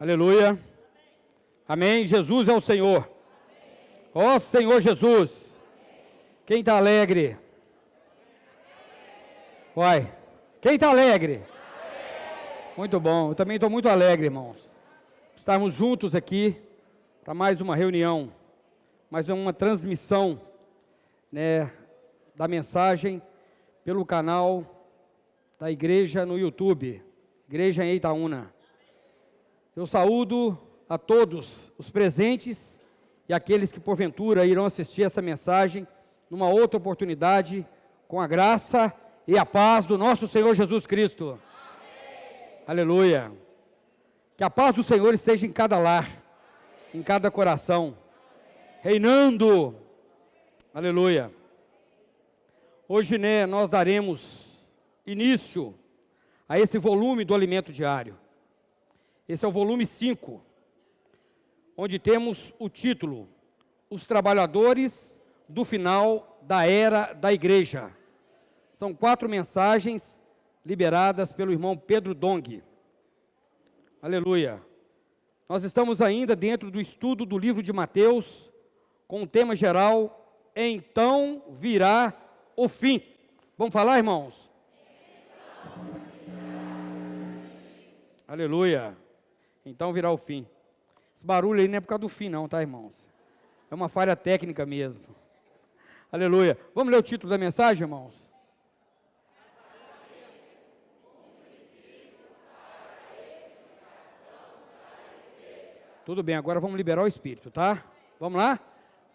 Aleluia. Amém. Jesus é o Senhor. Ó Senhor Jesus. Quem está alegre? Uai. Quem está alegre? Muito bom. Eu também estou muito alegre, irmãos. Estarmos juntos aqui para mais uma reunião, mais uma transmissão, né, da mensagem pelo canal da igreja no YouTube, Igreja em Itaúna. Eu saúdo a todos os presentes e aqueles que porventura irão assistir essa mensagem numa outra oportunidade, com a graça e a paz do nosso Senhor Jesus Cristo. Amém. Aleluia. Que a paz do Senhor esteja em cada lar, em cada coração, reinando. Aleluia. Hoje, né, nós daremos início a esse volume do Alimento Diário. Esse é o volume 5, onde temos o título: Os Trabalhadores do Final da Era da Igreja. São 4 mensagens liberadas pelo irmão Pedro Dong. Aleluia. Nós estamos ainda dentro do estudo do livro de Mateus, com o tema geral: Então virá o fim. Vamos falar, irmãos? Aleluia. Então virá o fim. Esse barulho aí não é por causa do fim não, tá, irmãos? É uma falha técnica mesmo. Aleluia. Vamos ler o título da mensagem, irmãos? Tudo bem, agora vamos liberar o Espírito, tá? Vamos lá?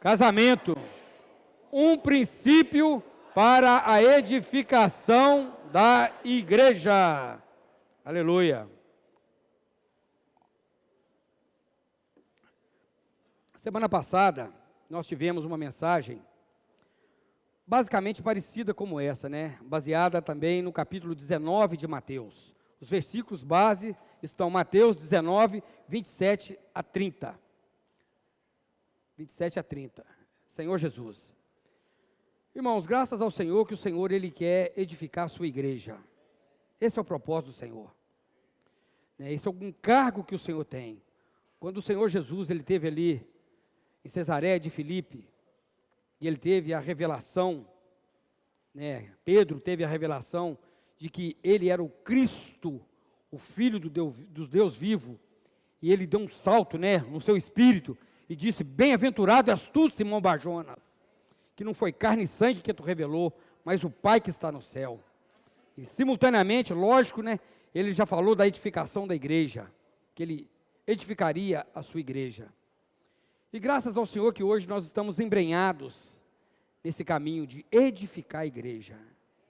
Casamento. Um princípio para a edificação da igreja. Aleluia. Semana passada, nós tivemos uma mensagem basicamente parecida como essa, né? Baseada também no capítulo 19 de Mateus. Os versículos base estão Mateus 19, 27 a 30. 27 a 30. Senhor Jesus. Irmãos, graças ao Senhor que o Senhor, Ele quer edificar a sua igreja. Esse é o propósito do Senhor. Esse é o encargo que o Senhor tem. Quando o Senhor Jesus, Ele teve ali em Cesareia de Filipe, e ele teve a revelação, né, Pedro teve a revelação de que ele era o Cristo, o Filho do Deus vivo, e ele deu um salto, né, no seu espírito, e disse: bem-aventurado és tu, Simão Barjonas, que não foi carne e sangue que tu revelou, mas o Pai que está no céu. E simultaneamente, lógico, né, ele já falou da edificação da igreja, que ele edificaria a sua igreja. E graças ao Senhor que hoje nós estamos embrenhados nesse caminho de edificar a igreja.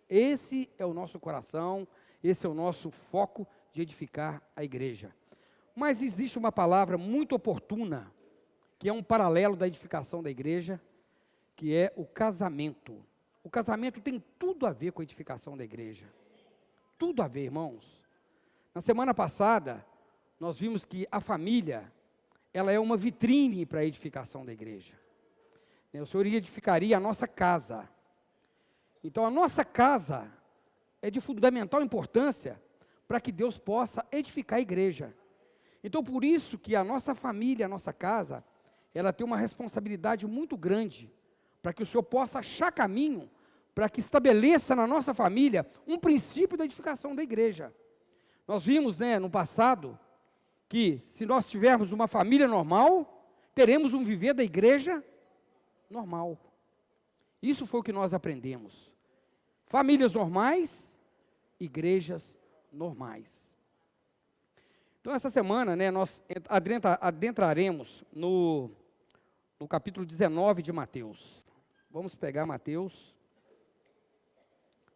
Esse é o nosso coração, esse é o nosso foco de edificar a igreja. Mas existe uma palavra muito oportuna, que é um paralelo da edificação da igreja, que é o casamento. O casamento tem tudo a ver com a edificação da igreja. Tudo a ver, irmãos. Na semana passada, nós vimos que a família, ela é uma vitrine para a edificação da igreja. O Senhor edificaria a nossa casa. Então, a nossa casa é de fundamental importância para que Deus possa edificar a igreja. Então, por isso que a nossa família, a nossa casa, ela tem uma responsabilidade muito grande, para que o Senhor possa achar caminho, para que estabeleça na nossa família um princípio da edificação da igreja. Nós vimos, né, no passado, que se nós tivermos uma família normal, teremos um viver da igreja normal. Isso foi o que nós aprendemos. Famílias normais, igrejas normais. Então, essa semana, né, nós adentraremos no capítulo 19 de Mateus. Vamos pegar Mateus,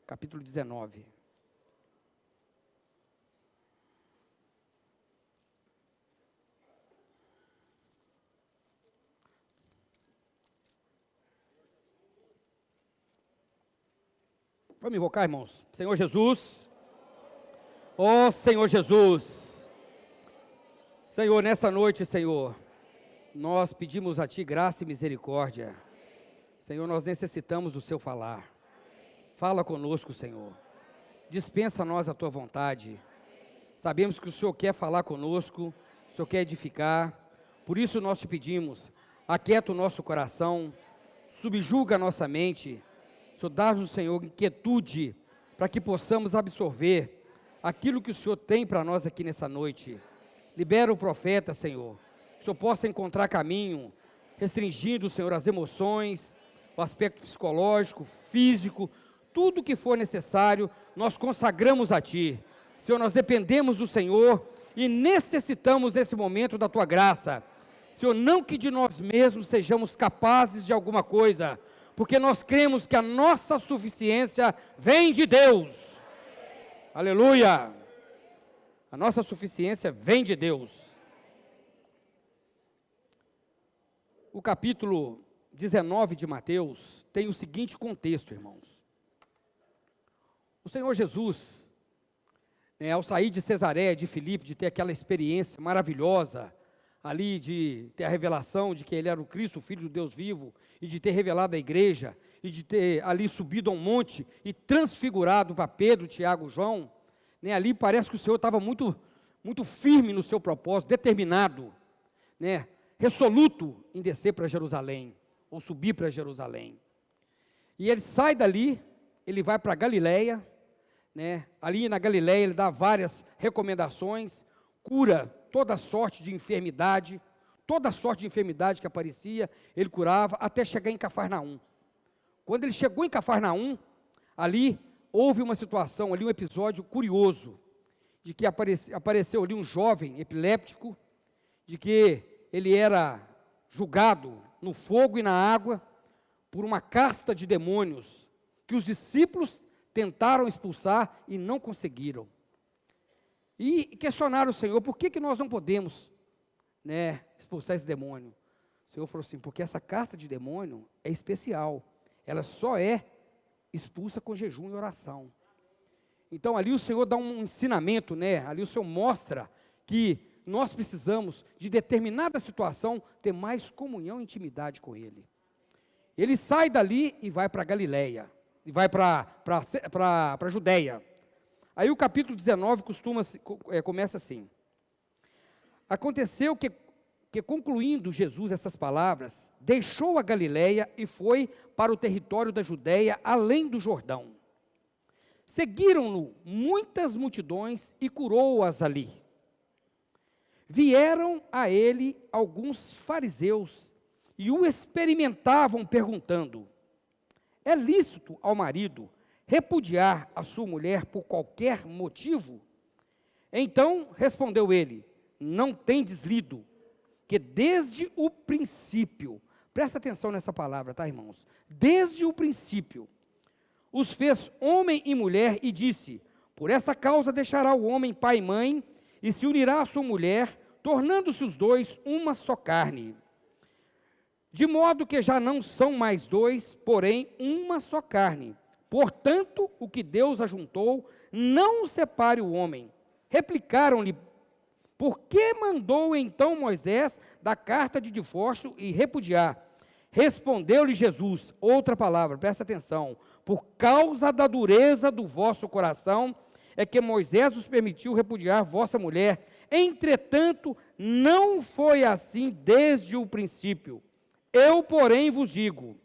capítulo 19. Vamos invocar, irmãos. Senhor Jesus. Ó Senhor Jesus. Senhor, nessa noite, Senhor, nós pedimos a Ti graça e misericórdia. Senhor, nós necessitamos do Seu falar. Fala conosco, Senhor. Dispensa a nós a Tua vontade. Sabemos que o Senhor quer falar conosco. o Senhor quer edificar. Por isso nós te pedimos, aquieta o nosso coração, subjuga a nossa mente. O Senhor dá-nos, Senhor, inquietude, para que possamos absorver aquilo que o Senhor tem para nós aqui nessa noite. Libera o profeta, Senhor, que o Senhor possa encontrar caminho, restringindo, Senhor, as emoções, o aspecto psicológico, físico, tudo que for necessário, nós consagramos a Ti. Senhor, nós dependemos do Senhor e necessitamos nesse momento da Tua graça. Senhor, não que de nós mesmos sejamos capazes de alguma coisa, porque nós cremos que a nossa suficiência vem de Deus. Aleluia! A nossa suficiência vem de Deus. O capítulo 19 de Mateus tem o seguinte contexto, irmãos. O Senhor Jesus, ao sair de Cesareia de Filipe, de ter aquela experiência maravilhosa, ali de ter a revelação de que Ele era o Cristo, o Filho do Deus vivo, e de ter revelado a igreja, e de ter ali subido a um monte, e transfigurado para Pedro, Tiago, João, ali parece que o Senhor estava muito, muito firme no seu propósito, determinado, resoluto em descer para Jerusalém, ou subir para Jerusalém. E ele sai dali, ele vai para Galileia, ali na Galileia ele dá várias recomendações, cura toda sorte de enfermidade, que aparecia, ele curava, até chegar em Cafarnaum. Quando ele chegou em Cafarnaum, ali houve uma situação, ali um episódio curioso, de que apareceu ali um jovem epiléptico, de que ele era julgado no fogo e na água, por uma casta de demônios, que os discípulos tentaram expulsar e não conseguiram. E questionaram o Senhor, por que nós não podemos expulsar esse demônio? O Senhor falou assim, porque essa casta de demônio é especial, ela só é expulsa com jejum e oração. Então ali o Senhor dá um ensinamento, ali o Senhor mostra que nós precisamos de determinada situação ter mais comunhão e intimidade com Ele. Ele sai dali e vai para Galileia, e vai para a Judeia. Aí o capítulo 19 começa assim. Aconteceu que concluindo Jesus essas palavras, deixou a Galileia e foi para o território da Judeia, além do Jordão. Seguiram-no muitas multidões e curou-as ali. Vieram a ele alguns fariseus e o experimentavam perguntando, é lícito ao marido repudiar a sua mulher por qualquer motivo? Então respondeu ele, não tendes lido, que desde o princípio, presta atenção nessa palavra, tá, irmãos? Desde o princípio, os fez homem e mulher e disse, por essa causa deixará o homem pai e mãe e se unirá à sua mulher, tornando-se os dois uma só carne. De modo que já não são mais dois, porém uma só carne. Portanto, o que Deus ajuntou, não o separe o homem. Replicaram-lhe, por que mandou então Moisés dar carta de divórcio e repudiar? Respondeu-lhe Jesus, outra palavra, presta atenção, por causa da dureza do vosso coração, é que Moisés os permitiu repudiar vossa mulher. Entretanto, não foi assim desde o princípio. Eu, porém, vos digo,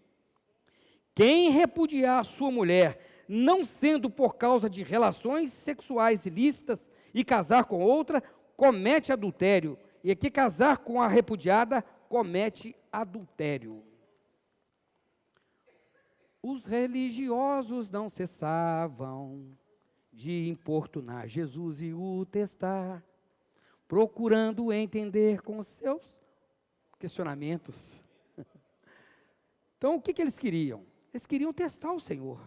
quem repudiar a sua mulher, não sendo por causa de relações sexuais ilícitas, e casar com outra, comete adultério. E aqui casar com a repudiada, comete adultério. Os religiosos não cessavam de importunar Jesus e o testar, procurando entender com seus questionamentos. Então, o que eles queriam? Eles queriam testar o Senhor.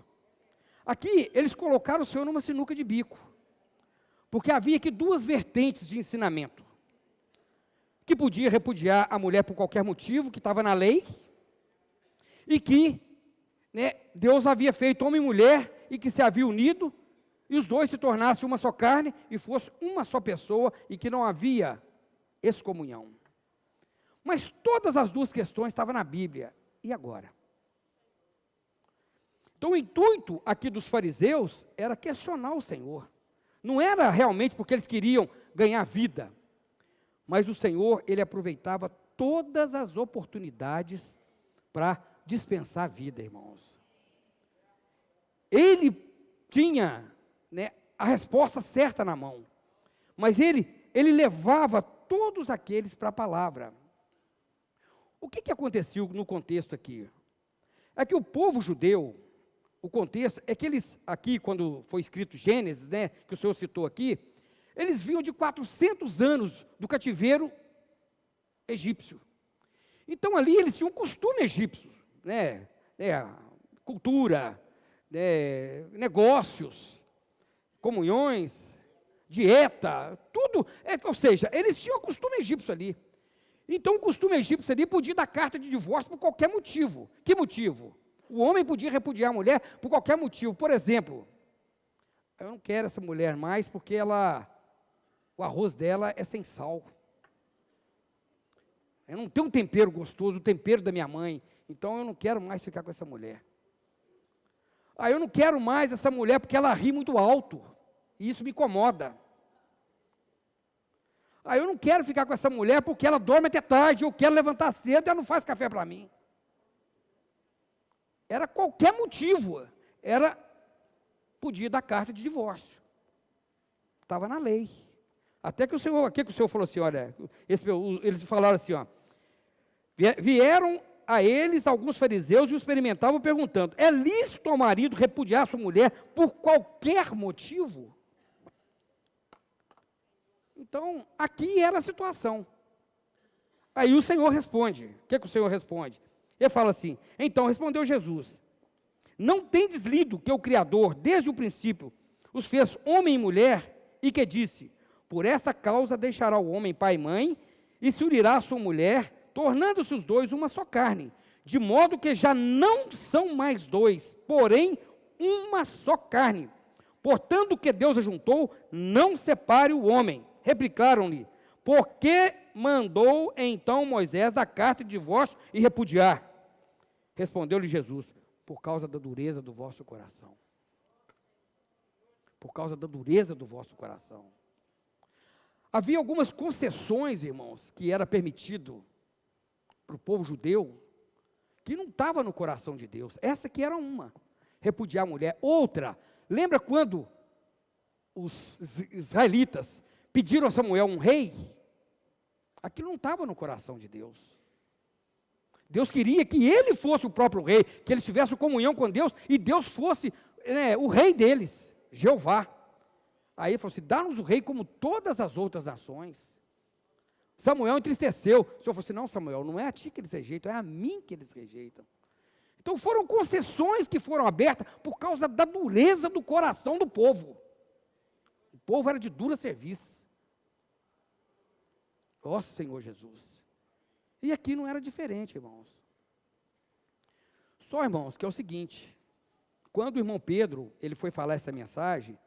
Aqui, eles colocaram o Senhor numa sinuca de bico, porque havia aqui duas vertentes de ensinamento, que podia repudiar a mulher por qualquer motivo, que estava na lei, e que Deus havia feito homem e mulher, e que se havia unido, e os dois se tornassem uma só carne, e fosse uma só pessoa, e que não havia excomunhão. Mas todas as duas questões estavam na Bíblia. E agora? Então o intuito aqui dos fariseus era questionar o Senhor. Não era realmente porque eles queriam ganhar vida, Mas o Senhor, ele aproveitava todas as oportunidades para dispensar a vida, irmãos. Ele tinha, né, a resposta certa na mão, mas ele levava todos aqueles para a palavra. O que aconteceu no contexto aqui? É que o povo judeu, o contexto é que eles, aqui quando foi escrito Gênesis, né, que o Senhor citou aqui, eles vinham de 400 anos do cativeiro egípcio. Então ali eles tinham um costume egípcio, né, cultura, negócios, comunhões, dieta, tudo, ou seja, eles tinham um costume egípcio ali. Então o costume egípcio ali podia dar carta de divórcio por qualquer motivo. Que motivo? O homem podia repudiar a mulher por qualquer motivo. Por exemplo, eu não quero essa mulher mais porque o arroz dela é sem sal. Eu não tenho um tempero gostoso, o tempero da minha mãe, então eu não quero mais ficar com essa mulher. Eu não quero mais essa mulher porque ela ri muito alto, e isso me incomoda. Eu não quero ficar com essa mulher porque ela dorme até tarde, eu quero levantar cedo e ela não faz café para mim. Era qualquer motivo, podia dar carta de divórcio. Estava na lei. Até que o Senhor falou assim, olha, eles falaram assim, ó, vieram a eles alguns fariseus e os experimentavam perguntando, é lícito ao marido repudiar sua mulher por qualquer motivo? Então, aqui era a situação. Aí o Senhor responde, o que o Senhor responde? Ele fala assim, então respondeu Jesus, não tendes lido que o Criador, desde o princípio, os fez homem e mulher, e que disse, por esta causa deixará o homem pai e mãe, e se unirá à sua mulher, tornando-se os dois uma só carne, de modo que já não são mais dois, porém uma só carne. Portanto, o que Deus ajuntou, não separe o homem. Replicaram-lhe, por que mandou então Moisés dar carta de divórcio e repudiar? Respondeu-lhe Jesus, por causa da dureza do vosso coração. Por causa da dureza do vosso coração. Havia algumas concessões, irmãos, que era permitido para o povo judeu, que não estava no coração de Deus. Essa aqui era uma, repudiar a mulher. Outra, lembra quando os israelitas pediram a Samuel um rei? Aquilo não estava no coração de Deus. Deus queria que ele fosse o próprio rei, que eles tivessem comunhão com Deus, e Deus fosse o rei deles, Jeová. Aí ele falou assim, dá-nos o rei como todas as outras nações. Samuel entristeceu. O Senhor falou assim, não Samuel, não é a ti que eles rejeitam, é a mim que eles rejeitam. Então foram concessões que foram abertas por causa da dureza do coração do povo. O povo era de dura serviço. Ó Senhor Jesus. E aqui não era diferente, irmãos. Só, irmãos, que é o seguinte, quando o irmão Pedro, ele foi falar essa mensagem,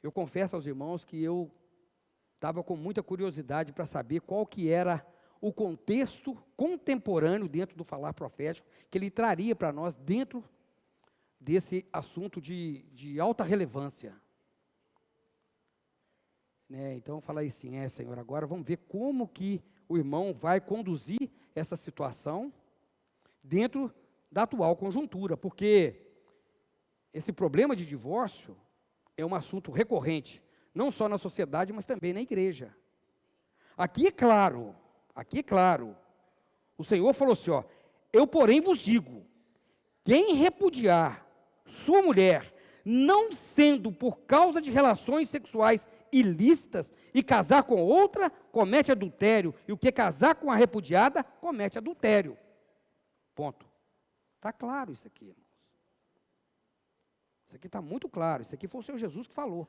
eu confesso aos irmãos que eu estava com muita curiosidade para saber qual que era o contexto contemporâneo dentro do falar profético que ele traria para nós dentro desse assunto de alta relevância. Então eu falei assim, Senhor, agora vamos ver como que o irmão vai conduzir essa situação dentro da atual conjuntura, porque esse problema de divórcio é um assunto recorrente, não só na sociedade, mas também na igreja. Aqui é claro, o Senhor falou assim, ó, eu porém vos digo, quem repudiar sua mulher, não sendo por causa de relações sexuais ilícitas, e casar com outra, comete adultério, e o que casar com a repudiada, comete adultério. Ponto. Está claro isso aqui, irmãos. Isso aqui está muito claro, isso aqui foi o Senhor Jesus que falou.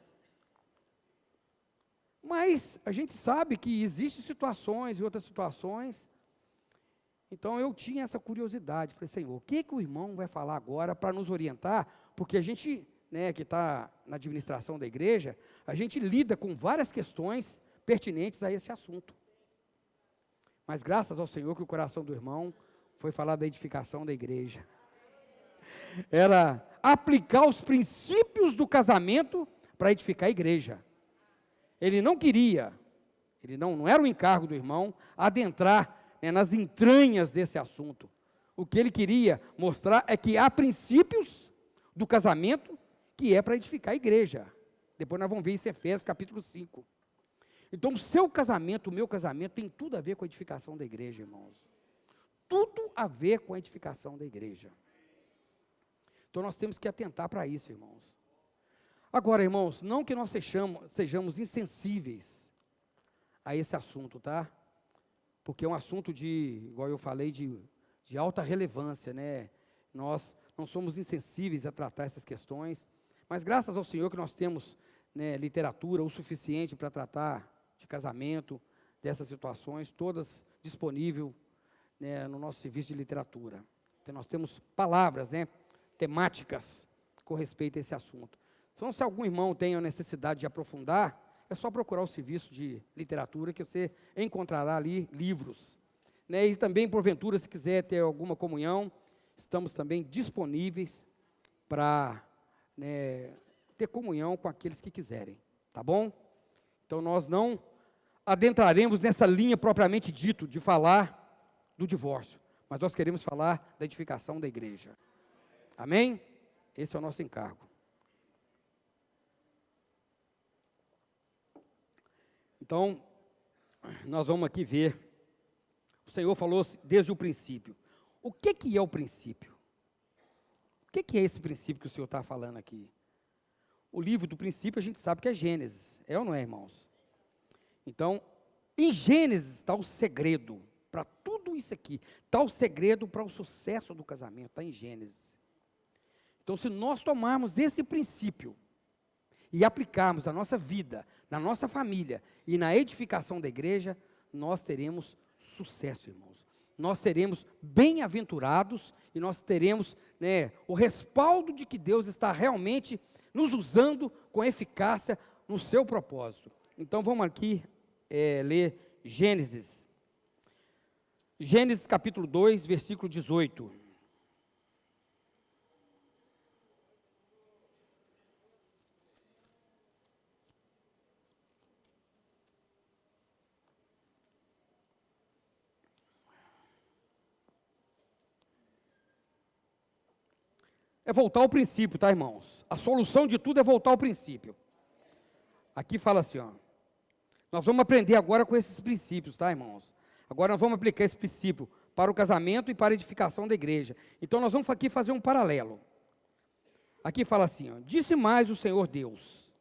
Mas a gente sabe que existem situações e outras situações. Então eu tinha essa curiosidade, falei, Senhor, o que o irmão vai falar agora para nos orientar? Porque a gente, que está na administração da igreja, a gente lida com várias questões pertinentes a esse assunto. Mas graças ao Senhor que o coração do irmão foi falar da edificação da igreja. Era aplicar os princípios do casamento para edificar a igreja. Ele não queria Não era o encargo do irmão adentrar, né, nas entranhas desse assunto. O que ele queria mostrar é que há princípios do casamento que é para edificar a igreja. Depois nós vamos ver isso em Efésios capítulo 5. Então o seu casamento, o meu casamento, tem tudo a ver com a edificação da igreja, irmãos. Tudo a ver com a edificação da igreja. Então nós temos que atentar para isso, irmãos. Agora, irmãos, não que nós sejamos insensíveis a esse assunto, tá? Porque é um assunto igual eu falei, de alta relevância, né? Nós não somos insensíveis a tratar essas questões, mas graças ao Senhor que nós temos, né, literatura o suficiente para tratar de casamento, dessas situações, todas disponíveis, né, no nosso serviço de literatura. Então nós temos palavras, né, temáticas com respeito a esse assunto. Então, se algum irmão tem a necessidade de aprofundar, é só procurar o serviço de literatura que você encontrará ali livros. Né? E também, porventura, se quiser ter alguma comunhão, estamos também disponíveis para, né, ter comunhão com aqueles que quiserem, tá bom? Então, nós não adentraremos nessa linha propriamente dito de falar do divórcio, mas nós queremos falar da edificação da igreja. Amém? Esse é o nosso encargo. Então, nós vamos aqui ver, o Senhor falou desde o princípio. O que é o princípio? O que é esse princípio que o Senhor está falando aqui? O livro do princípio a gente sabe que é Gênesis, é ou não é, irmãos? Então, em Gênesis está o segredo para tudo isso aqui, está o segredo para o sucesso do casamento, está em Gênesis. Então, se nós tomarmos esse princípio e aplicarmos a nossa vida, na nossa família e na edificação da igreja, nós teremos sucesso, irmãos. Nós seremos bem-aventurados e nós teremos, né, o respaldo de que Deus está realmente nos usando com eficácia no seu propósito. Então vamos aqui ler Gênesis. Gênesis capítulo 2, versículo 18. É voltar ao princípio, tá, irmãos? A solução de tudo é voltar ao princípio. Aqui fala assim, ó. Nós vamos aprender agora com esses princípios, tá, irmãos? Agora nós vamos aplicar esse princípio para o casamento e para a edificação da igreja. Então nós vamos aqui fazer um paralelo. Aqui fala assim, ó. Disse mais o Senhor Deus: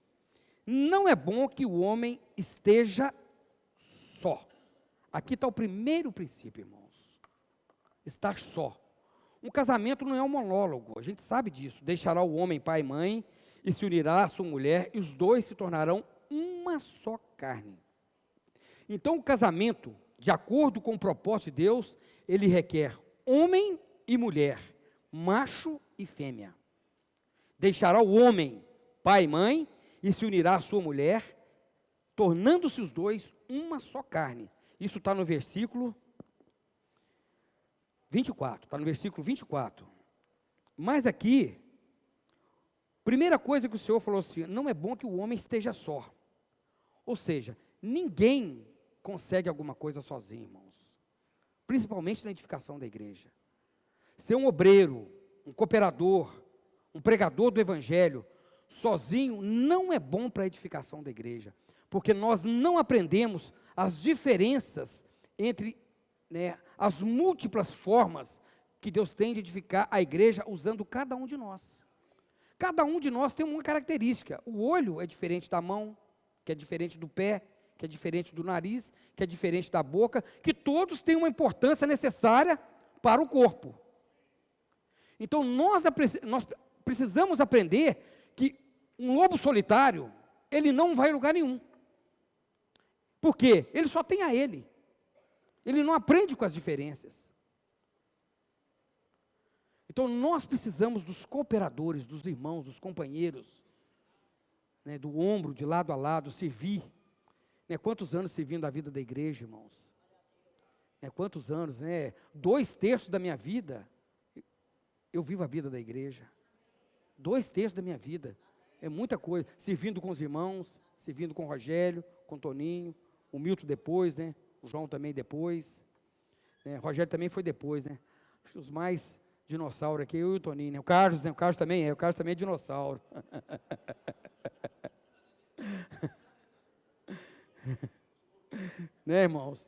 não é bom que o homem esteja só. Aqui está o primeiro princípio, irmãos. Estar só. Um casamento não é um monólogo, a gente sabe disso. Deixará o homem pai e mãe e se unirá à sua mulher e os dois se tornarão uma só carne. Então o casamento, de acordo com o propósito de Deus, ele requer homem e mulher, macho e fêmea. Deixará o homem pai e mãe e se unirá à sua mulher, tornando-se os dois uma só carne. Isso está no versículo 24, está no versículo 24. Mas aqui, primeira coisa que o Senhor falou assim, não é bom que o homem esteja só. Ou seja, ninguém consegue alguma coisa sozinho, irmãos. Principalmente na edificação da igreja. Ser um obreiro, um cooperador, um pregador do evangelho, sozinho, não é bom para a edificação da igreja. Porque nós não aprendemos as diferenças entre, né, as múltiplas formas que Deus tem de edificar a igreja usando cada um de nós. Cada um de nós tem uma característica. O olho é diferente da mão, que é diferente do pé, que é diferente do nariz, que é diferente da boca, que todos têm uma importância necessária para o corpo. Então nós precisamos aprender que um lobo solitário, ele não vai a lugar nenhum. Por quê? Ele só tem a ele. Ele não aprende com as diferenças. Então nós precisamos dos cooperadores, dos irmãos, dos companheiros, né, do ombro, de lado a lado, servir. Né, quantos anos servindo a vida da igreja, irmãos? Né, quantos anos, né? 2/3 da minha vida, eu vivo a vida da igreja. 2/3 da minha vida. É muita coisa. Servindo com os irmãos, servindo com o Rogério, com o Toninho, o Milton depois, né? O João também depois, né? O Rogério também foi depois, né? Acho que os mais dinossauros aqui, eu e o Toninho, né? O Carlos, né? O Carlos também é dinossauro. Né, irmãos?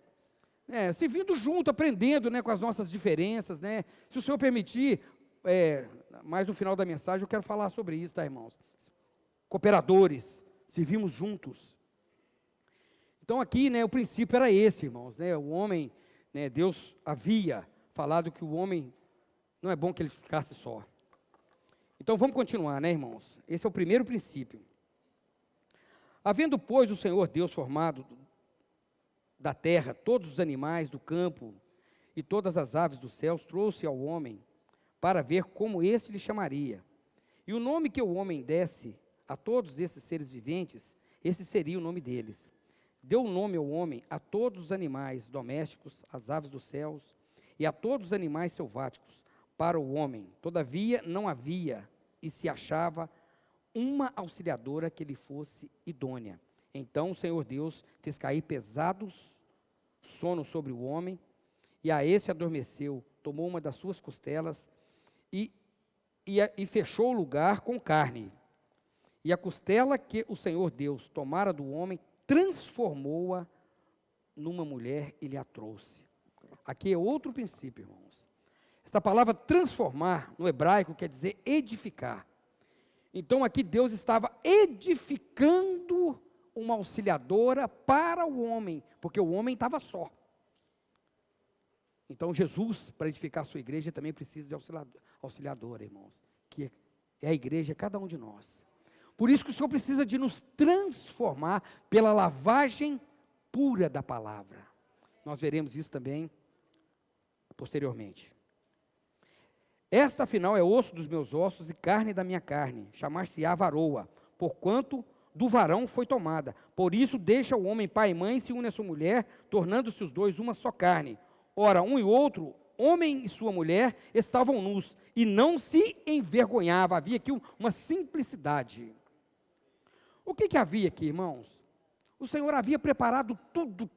Se vindo junto, aprendendo, né, com as nossas diferenças, né? Se o Senhor permitir, mais no final da mensagem eu quero falar sobre isso, tá, irmãos? Cooperadores, servimos juntos. Então aqui, né, o princípio era esse, irmãos, né? O homem, né, Deus havia falado que o homem não é bom que ele ficasse só. Então vamos continuar, né, irmãos? Esse é o primeiro princípio. Havendo, pois, o Senhor Deus formado da terra todos os animais do campo e todas as aves dos céus, trouxe ao homem para ver como esse lhe chamaria. E o nome que o homem desse a todos esses seres viventes, esse seria o nome deles. Deu o nome ao homem a todos os animais domésticos, às aves dos céus e a todos os animais selváticos, para o homem. Todavia não havia e se achava uma auxiliadora que lhe fosse idônea. Então o Senhor Deus fez cair pesados sono sobre o homem, e a esse adormeceu, tomou uma das suas costelas e fechou o lugar com carne. E a costela que o Senhor Deus tomara do homem, transformou-a numa mulher e lhe a trouxe. Aqui é outro princípio, irmãos. Essa palavra transformar, no hebraico, quer dizer edificar. Então aqui Deus estava edificando uma auxiliadora para o homem, porque o homem estava só. Então Jesus, para edificar a sua igreja, também precisa de auxiliadora, irmãos, que é a igreja, é cada um de nós. Por isso que o Senhor precisa de nos transformar pela lavagem pura da palavra. Nós veremos isso também posteriormente. Esta, afinal, é osso dos meus ossos e carne da minha carne, chamar-se-á varoa, porquanto do varão foi tomada. Por isso deixa o homem pai e mãe e se une à sua mulher, tornando-se os dois uma só carne. Ora, um e outro, homem e sua mulher, estavam nus, e não se envergonhava. Havia aqui uma simplicidade. O que havia aqui, irmãos? O Senhor havia preparado tudo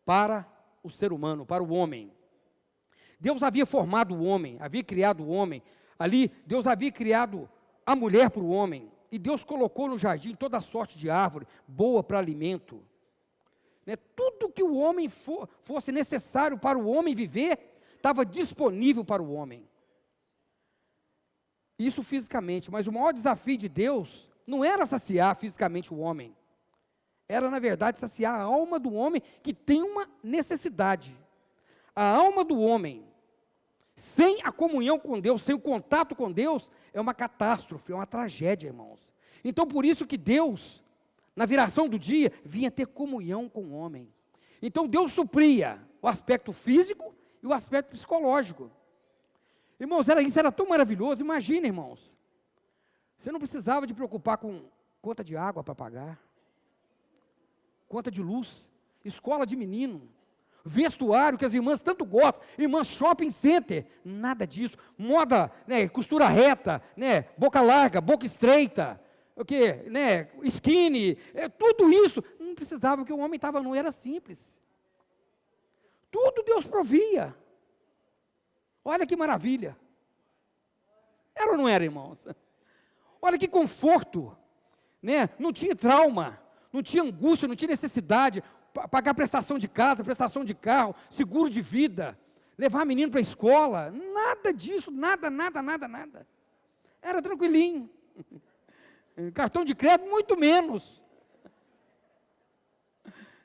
para o ser humano, para o homem. Deus havia formado o homem, havia criado o homem. Ali, Deus havia criado a mulher para o homem. E Deus colocou no jardim toda sorte de árvore, boa para alimento. Né? Tudo que o homem fosse necessário para o homem viver, estava disponível para o homem. Isso fisicamente, mas o maior desafio de Deus não era saciar fisicamente o homem. Era, na verdade, saciar a alma do homem que tem uma necessidade. A alma do homem, sem a comunhão com Deus, sem o contato com Deus, é uma catástrofe, é uma tragédia, irmãos. Então, por isso que Deus, na viração do dia, vinha ter comunhão com o homem. Então, Deus supria o aspecto físico e o aspecto psicológico. Irmãos, isso era tão maravilhoso. Imagina, irmãos, você não precisava de preocupar com conta de água para pagar, conta de luz, escola de menino, vestuário que as irmãs tanto gostam, irmãs shopping center, nada disso, moda, né, costura reta, né, boca larga, boca estreita, o que, né, skinny, tudo isso, não precisava, porque o homem estava nu, era simples, tudo Deus provia, olha que maravilha, era ou não era, irmãos? Olha que conforto, né, não tinha trauma, não tinha angústia, não tinha necessidade, pagar prestação de casa, prestação de carro, seguro de vida, levar menino para a escola, nada disso, nada. Era tranquilinho. Cartão de crédito, muito menos.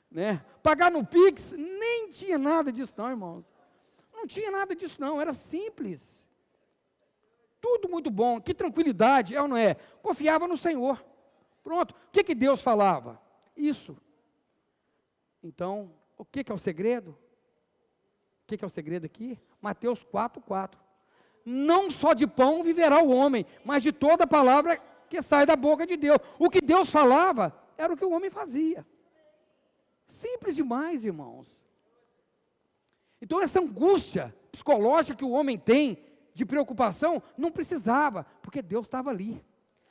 Né? Pagar no Pix, nem tinha nada disso não, irmãos. Não tinha nada disso não, era simples. Tudo muito bom, que tranquilidade, é ou não é? Confiava no Senhor. Pronto, o que Deus falava? Isso. Então, o que é o segredo? O que é o segredo aqui? Mateus 4:4. Não só de pão viverá o homem, mas de toda palavra que sai da boca de Deus. O que Deus falava, era o que o homem fazia. Simples demais, irmãos. Então, essa angústia psicológica que o homem tem, de preocupação, não precisava, porque Deus estava ali.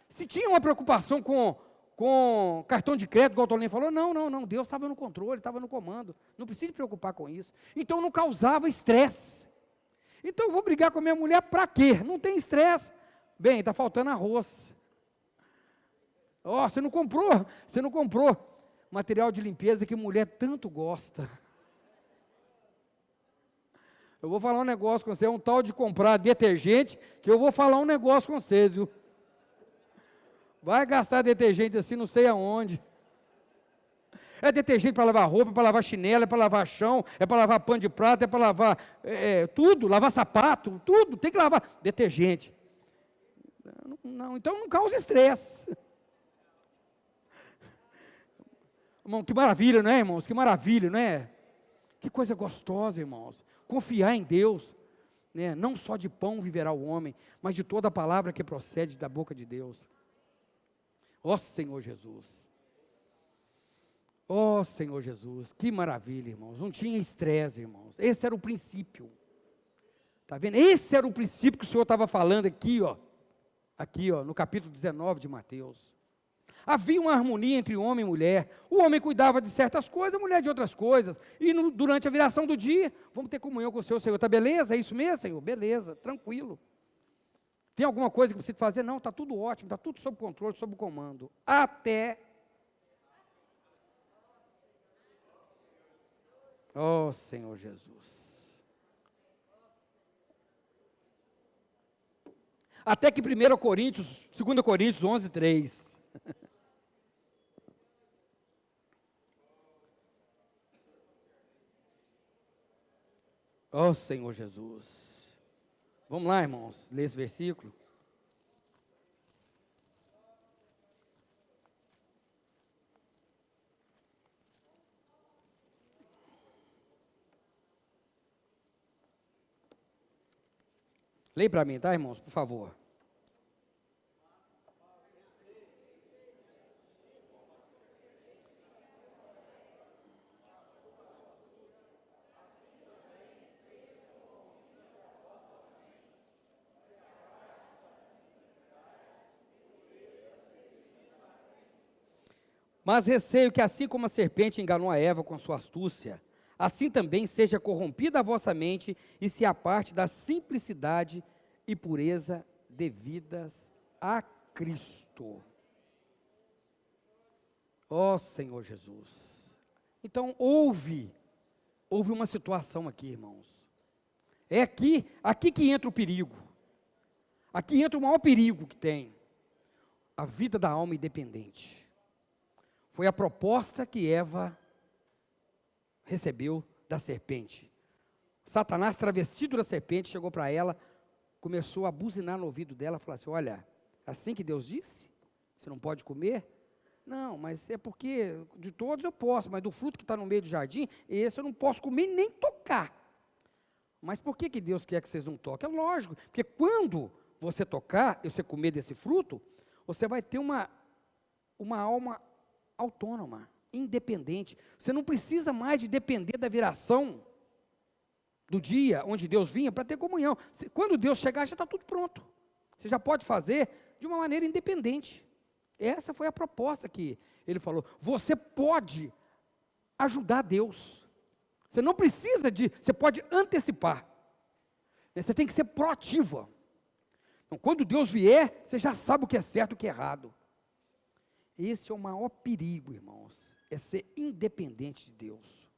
Se tinha uma preocupação com com cartão de crédito, igual o Tolinho falou. Não, não, não. Deus estava no controle, estava no comando. Não precisa se preocupar com isso. Então não causava estresse. Então eu vou brigar com a minha mulher para quê? Não tem estresse. Bem, está faltando arroz. Ó, você não comprou material de limpeza que mulher tanto gosta. Eu vou falar um negócio com você, é um tal de comprar detergente, que eu vou falar um negócio com vocês, viu? Vai gastar detergente assim, não sei aonde. É detergente para lavar roupa, é para lavar chinelo, é para lavar chão, é para lavar pano de prato, é para lavar tudo, lavar sapato, tudo, tem que lavar. Detergente. Não, então não causa estresse. Irmão, que maravilha, não é, irmãos? Que maravilha, não é? Que coisa gostosa, irmãos. Confiar em Deus, né? Não só de pão viverá o homem, mas de toda a palavra que procede da boca de Deus. Ó Senhor Jesus. Ó Senhor Jesus, que maravilha, irmãos. Não tinha estresse, irmãos. Esse era o princípio. Está vendo? Esse era o princípio que o Senhor estava falando aqui, ó. Aqui, ó, no capítulo 19 de Mateus. Havia uma harmonia entre homem e mulher. O homem cuidava de certas coisas, a mulher de outras coisas. E durante a viração do dia, vamos ter comunhão com o Senhor. Senhor, está beleza? É isso mesmo, Senhor? Beleza, tranquilo. Tem alguma coisa que precisa fazer? Não, está tudo ótimo, está tudo sob controle, sob comando. Até... Oh, Senhor Jesus. Até que 2 Coríntios 11, 3. Oh, Senhor Jesus. Vamos lá, irmãos, ler esse versículo. Leia para mim, tá, irmãos, por favor. Mas receio que assim como a serpente enganou a Eva com sua astúcia, assim também seja corrompida a vossa mente e se aparte da simplicidade e pureza devidas a Cristo. Ó Senhor Jesus. Então houve uma situação aqui, irmãos. É aqui que entra o perigo. Aqui entra o maior perigo que tem. A vida da alma independente. Foi a proposta que Eva recebeu da serpente. Satanás, travestido da serpente, chegou para ela, começou a buzinar no ouvido dela, falou assim: olha, assim que Deus disse, você não pode comer? Não, mas é porque de todos eu posso, mas do fruto que está no meio do jardim, esse eu não posso comer nem tocar. Mas por que Deus quer que vocês não toquem? É lógico, porque quando você tocar e você comer desse fruto, você vai ter uma alma autônoma, independente. Você não precisa mais de depender da viração do dia onde Deus vinha para ter comunhão. Quando Deus chegar, já está tudo pronto. Você já pode fazer de uma maneira independente. Essa foi a proposta que ele falou. Você pode ajudar Deus. Você não precisa você pode antecipar. Você tem que ser proativa. Então, quando Deus vier, você já sabe o que é certo e o que é errado. Esse é o maior perigo, irmãos, é ser independente de Deus.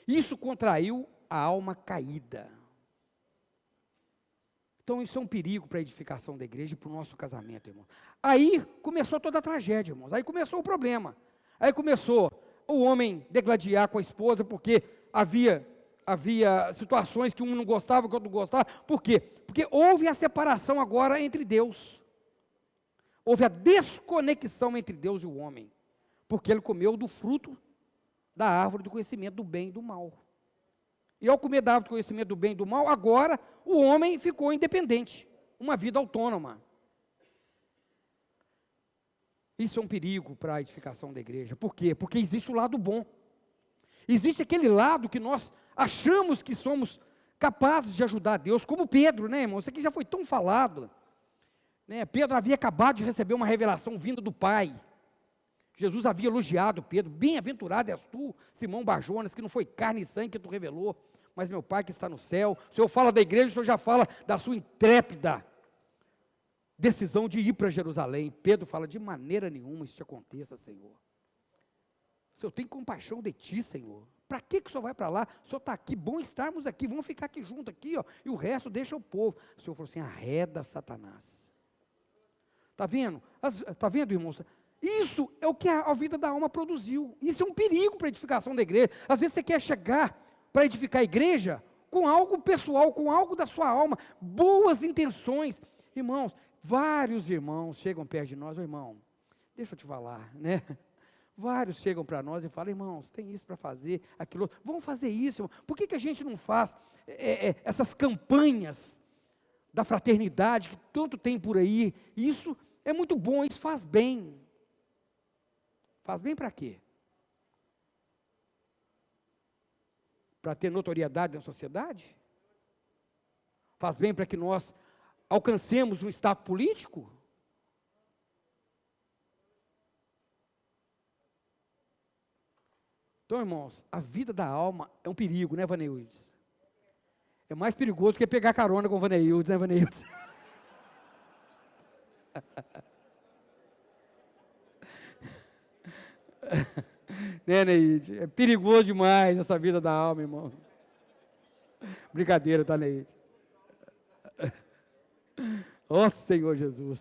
Isso contraiu a alma caída. Então isso é um perigo para a edificação da igreja e para o nosso casamento, irmãos. Aí começou toda a tragédia, irmãos. Aí começou o problema. Aí começou o homem degladiar com a esposa, porque havia situações que um não gostava, que o outro não gostava. Por quê? Porque houve a separação agora entre Deus. Houve a desconexão entre Deus e o homem, porque ele comeu do fruto da árvore do conhecimento do bem e do mal. E ao comer da árvore do conhecimento do bem e do mal, agora o homem ficou independente, uma vida autônoma. Isso é um perigo para a edificação da igreja. Por quê? Porque existe o lado bom. Existe aquele lado que nós achamos que somos capazes de ajudar Deus, como Pedro, né, irmão? Isso aqui já foi tão falado. Pedro havia acabado de receber uma revelação vinda do Pai. Jesus havia elogiado Pedro, bem-aventurado és tu, Simão Barjonas, que não foi carne e sangue que tu revelou, mas meu Pai que está no céu. O Senhor fala da igreja, o Senhor já fala da sua intrépida decisão de ir para Jerusalém. Pedro fala, de maneira nenhuma isso te aconteça, Senhor. O Senhor tem compaixão de ti, Senhor. Para que o Senhor vai para lá? O Senhor está aqui, bom estarmos aqui, vamos ficar aqui junto aqui, ó, e o resto deixa o povo. O Senhor falou assim, arreda Satanás. Está vendo? Está vendo, irmãos? Isso é o que a vida da alma produziu. Isso é um perigo para a edificação da igreja. Às vezes você quer chegar para edificar a igreja com algo pessoal, com algo da sua alma, boas intenções. Irmãos, vários irmãos chegam perto de nós, irmão, deixa eu te falar, né? Vários chegam para nós e falam, irmãos, tem isso para fazer, aquilo outro. Vamos fazer isso, irmão. Por que a gente não faz essas campanhas da fraternidade que tanto tem por aí? Isso é muito bom, isso faz bem. Faz bem para quê? Para ter notoriedade na sociedade? Faz bem para que nós alcancemos um status político? Então, irmãos, a vida da alma é um perigo, né, Vaneildes? É mais perigoso que pegar carona com o Vaneildes, né, Vaneildes? Né, Neide? É perigoso demais essa vida da alma, irmão. Brincadeira, tá, Neide? Ó Senhor Jesus.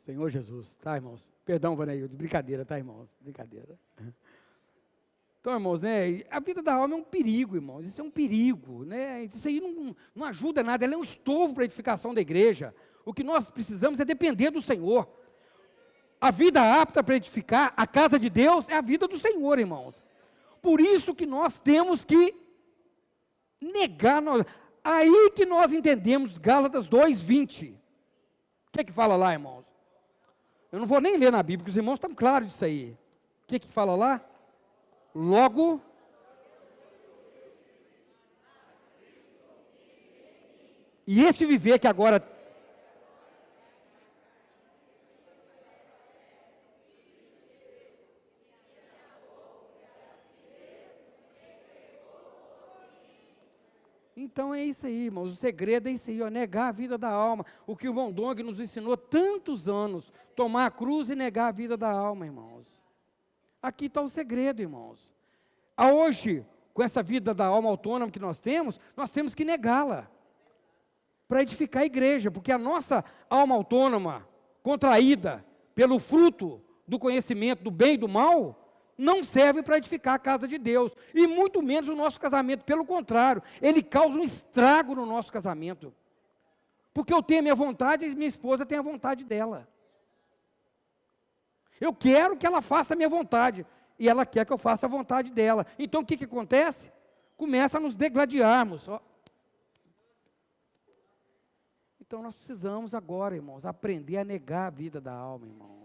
Senhor Jesus, tá, irmãos? Perdão, Vaneildes, brincadeira, tá, irmãos? Brincadeira. Então, irmãos, né, a vida da alma é um perigo, irmãos, isso é um perigo, né, isso aí não ajuda nada, ela é um estorvo para a edificação da igreja. O que nós precisamos é depender do Senhor. A vida apta para edificar a casa de Deus é a vida do Senhor, irmãos. Por isso que nós temos que negar, aí que nós entendemos Gálatas 2:20. O que fala lá, irmãos? Eu não vou nem ler na Bíblia, porque os irmãos estão claros disso aí. O que fala lá? Logo, e esse viver que agora então é isso aí, irmãos, o segredo é isso aí, ó, negar a vida da alma, o que o irmão Dong nos ensinou tantos anos, tomar a cruz e negar a vida da alma, irmãos. Aqui está o segredo, irmãos. Hoje, com essa vida da alma autônoma que nós temos que negá-la, para edificar a igreja, porque a nossa alma autônoma, contraída pelo fruto do conhecimento do bem e do mal, não serve para edificar a casa de Deus, e muito menos o nosso casamento, pelo contrário, ele causa um estrago no nosso casamento, porque eu tenho a minha vontade e minha esposa tem a vontade dela. Eu quero que ela faça a minha vontade, e ela quer que eu faça a vontade dela. Então o que acontece? Começa a nos degladiarmos. Então nós precisamos agora, irmãos, aprender a negar a vida da alma, irmão.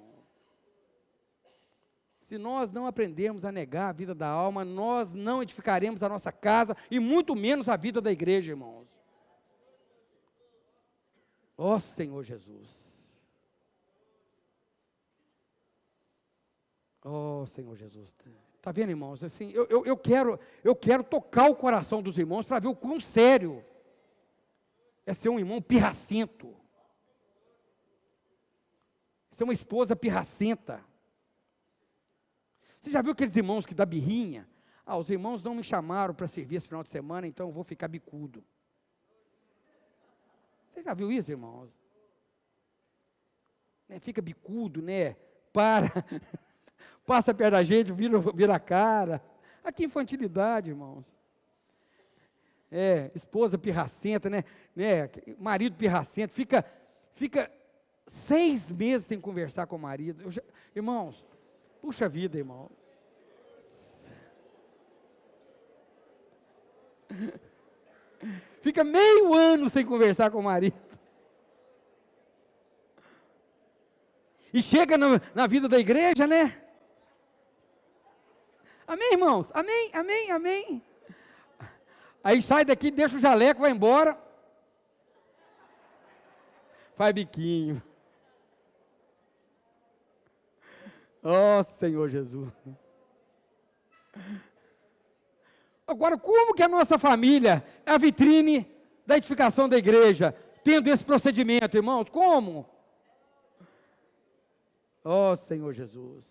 Se nós não aprendermos a negar a vida da alma, nós não edificaremos a nossa casa, e muito menos a vida da igreja, irmãos. Ó Senhor Jesus. Oh, Senhor Jesus, está vendo, irmãos? Assim, eu quero tocar o coração dos irmãos para ver o quão sério é ser um irmão pirracento, ser uma esposa pirracenta. Você já viu aqueles irmãos que dá birrinha? Os irmãos não me chamaram para servir esse final de semana, então eu vou ficar bicudo. Você já viu isso, irmãos? Né, fica bicudo, né? Passa perto da gente, vira a cara. Que infantilidade, irmãos. Esposa pirracenta, né? Marido pirracento, fica 6 meses sem conversar com o marido. Irmãos, puxa vida, irmão. Fica meio ano sem conversar com o marido. E chega na vida da igreja, né? Amém, irmãos? Amém, amém, amém. Aí sai daqui, deixa o jaleco, vai embora. Faz biquinho. Ó Senhor Jesus. Agora, como que a nossa família é a vitrine da edificação da igreja, tendo esse procedimento, irmãos? Como? Ó Senhor Jesus.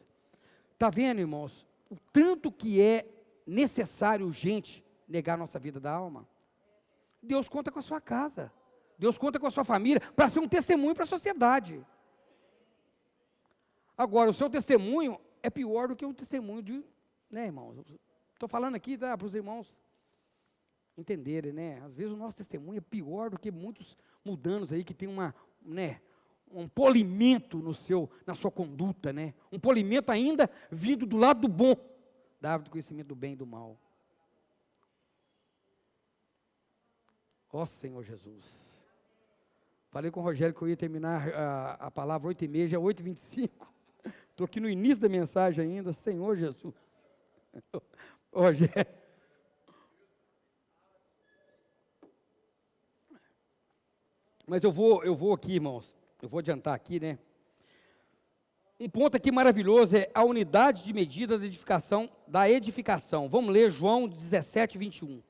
Está vendo, irmãos, o tanto que é necessário, urgente, negar a nossa vida da alma? Deus conta com a sua casa, Deus conta com a sua família, para ser um testemunho para a sociedade. Agora, o seu testemunho é pior do que o testemunho de, né, irmãos? Estou falando aqui para os irmãos entenderem, né? Às vezes o nosso testemunho é pior do que muitos mudanos aí que tem uma, né, um polimento na sua conduta, né? Um polimento ainda vindo do lado do bom, da árvore do conhecimento do bem e do mal. Ó Senhor Jesus. Falei com o Rogério que eu ia terminar a palavra 8h30, já é 8h25. Estou aqui no início da mensagem ainda, Senhor Jesus. Rogério. Mas eu vou aqui, irmãos, eu vou adiantar aqui, né? Um ponto aqui maravilhoso é a unidade de medida da edificação. Vamos ler João 17, 21.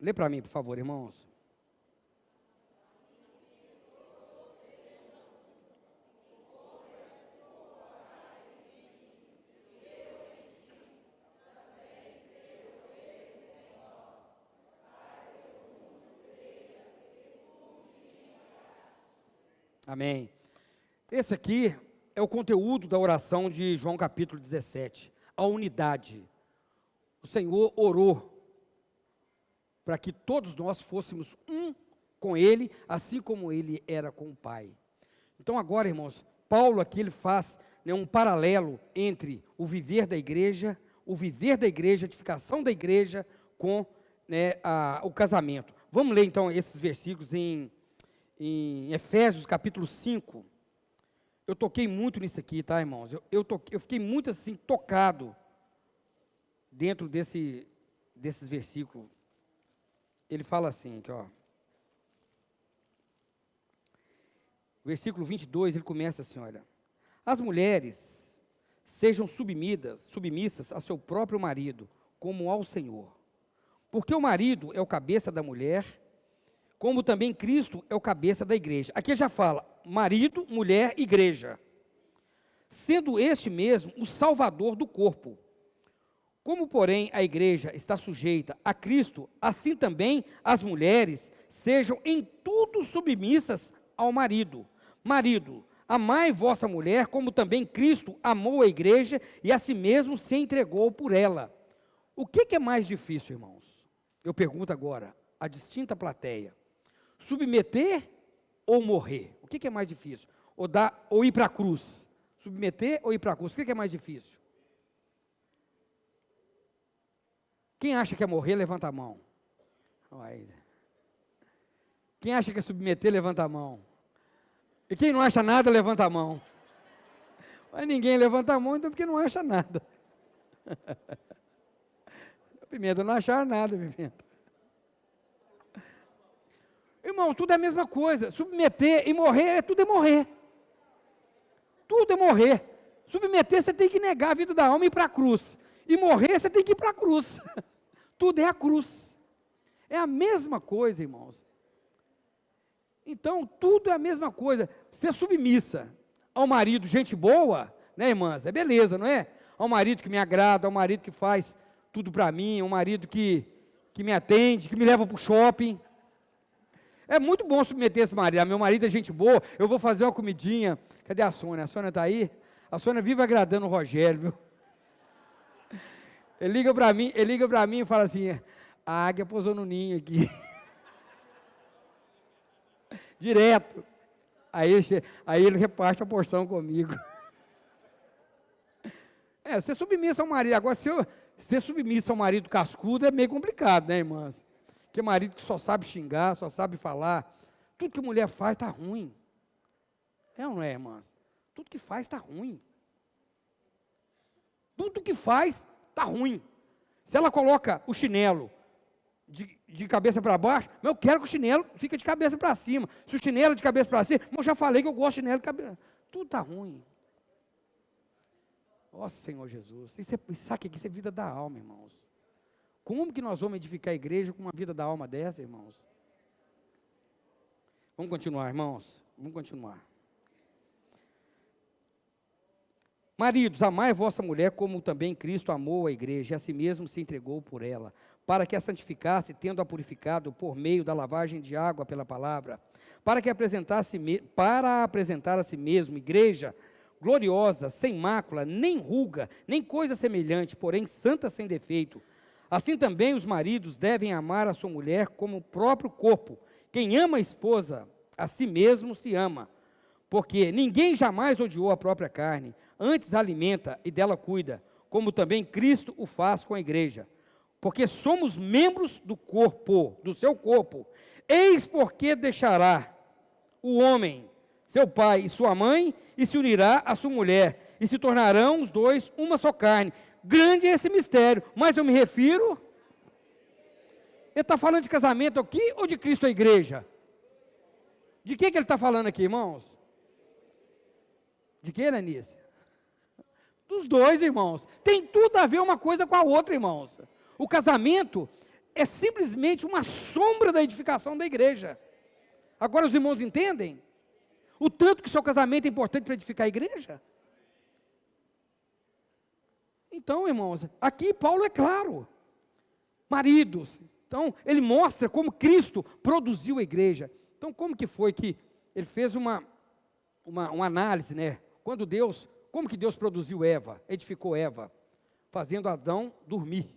Lê para mim, por favor, irmãos. Amém. Esse aqui é o conteúdo da oração de João capítulo 17. A unidade. O Senhor orou para que todos nós fôssemos um com Ele, assim como Ele era com o Pai. Então agora, irmãos, Paulo aqui ele faz, né, um paralelo entre o viver da igreja, a edificação da igreja, com, né, o casamento. Vamos ler então esses versículos em Efésios capítulo 5. Eu toquei muito nisso aqui, tá, irmãos? Eu fiquei muito assim, tocado dentro desses versículos. Ele fala assim, aqui, ó. Versículo 22, ele começa assim, olha. As mulheres sejam submissas a seu próprio marido, como ao Senhor. Porque o marido é o cabeça da mulher, como também Cristo é o cabeça da igreja. Aqui já fala, marido, mulher, igreja. Sendo este mesmo o salvador do corpo. Como, porém, a igreja está sujeita a Cristo, assim também as mulheres sejam em tudo submissas ao marido. Marido, amai vossa mulher, como também Cristo amou a igreja e a si mesmo se entregou por ela. O que é mais difícil, irmãos? Eu pergunto agora, a distinta plateia. Submeter ou morrer? O que é mais difícil? Ou ir para a cruz? Submeter ou ir para a cruz? O que é mais difícil? Quem acha que é morrer, levanta a mão. Quem acha que é submeter, levanta a mão. E quem não acha nada, levanta a mão. Mas ninguém levanta a mão, então porque não acha nada. Pimenta, não achar nada, Pimenta. Irmão, tudo é a mesma coisa. Submeter e morrer, tudo é morrer. Tudo é morrer. Submeter, você tem que negar a vida da alma e ir para a cruz. E morrer, você tem que ir para a cruz. Tudo é a cruz. É a mesma coisa, irmãos. Então, tudo é a mesma coisa. Ser submissa ao marido, gente boa, né, irmãs? É beleza, não é? Ao marido que me agrada, ao marido que faz tudo para mim, ao marido que me atende, que me leva para o shopping. É muito bom submeter esse marido. Meu marido é gente boa, eu vou fazer uma comidinha. Cadê a Sônia? A Sônia está aí? A Sônia vive agradando o Rogério, viu? Ele liga para mim e fala assim, a águia pousou no ninho aqui. Direto. Aí ele reparte a porção comigo. Ser submissa ao marido. Agora, ser submissa ao marido cascudo é meio complicado, né, irmãs? Porque marido que só sabe xingar, só sabe falar. Tudo que mulher faz está ruim. É ou não é, irmãs? Tudo que faz está ruim. Tudo que faz está ruim. Se ela coloca o chinelo de cabeça para baixo, eu quero que o chinelo fique de cabeça para cima. Se o chinelo é de cabeça para cima, eu já falei que eu gosto de chinelo de cabeça. Tudo está ruim. Nossa, Senhor Jesus. Sabe o que isso é vida da alma, irmãos? Como que nós vamos edificar a igreja com uma vida da alma dessa, irmãos? Vamos continuar, irmãos. Vamos continuar. Maridos, amai a vossa mulher como também Cristo amou a igreja e a si mesmo se entregou por ela, para que a santificasse, tendo-a purificado por meio da lavagem de água pela palavra, para apresentar a si mesmo igreja gloriosa, sem mácula, nem ruga, nem coisa semelhante, porém santa sem defeito. Assim também os maridos devem amar a sua mulher como o próprio corpo. Quem ama a esposa, a si mesmo se ama, porque ninguém jamais odiou a própria carne, antes a alimenta e dela cuida, como também Cristo o faz com a igreja. Porque somos membros do corpo, do seu corpo. Eis porque deixará o homem, seu pai e sua mãe, e se unirá à sua mulher, e se tornarão os dois uma só carne. Grande é esse mistério, mas eu me refiro... Ele está falando de casamento aqui ou de Cristo a igreja? De que ele está falando aqui, irmãos? De que, Lenice? Dos dois, irmãos. Tem tudo a ver uma coisa com a outra, irmãos. O casamento é simplesmente uma sombra da edificação da igreja. Agora os irmãos entendem? O tanto que seu casamento é importante para edificar a igreja? Então, irmãos, aqui Paulo é claro. Maridos. Então, ele mostra como Cristo produziu a igreja. Então, como que foi que ele fez uma análise, né? Como que Deus produziu Eva, edificou Eva? Fazendo Adão dormir.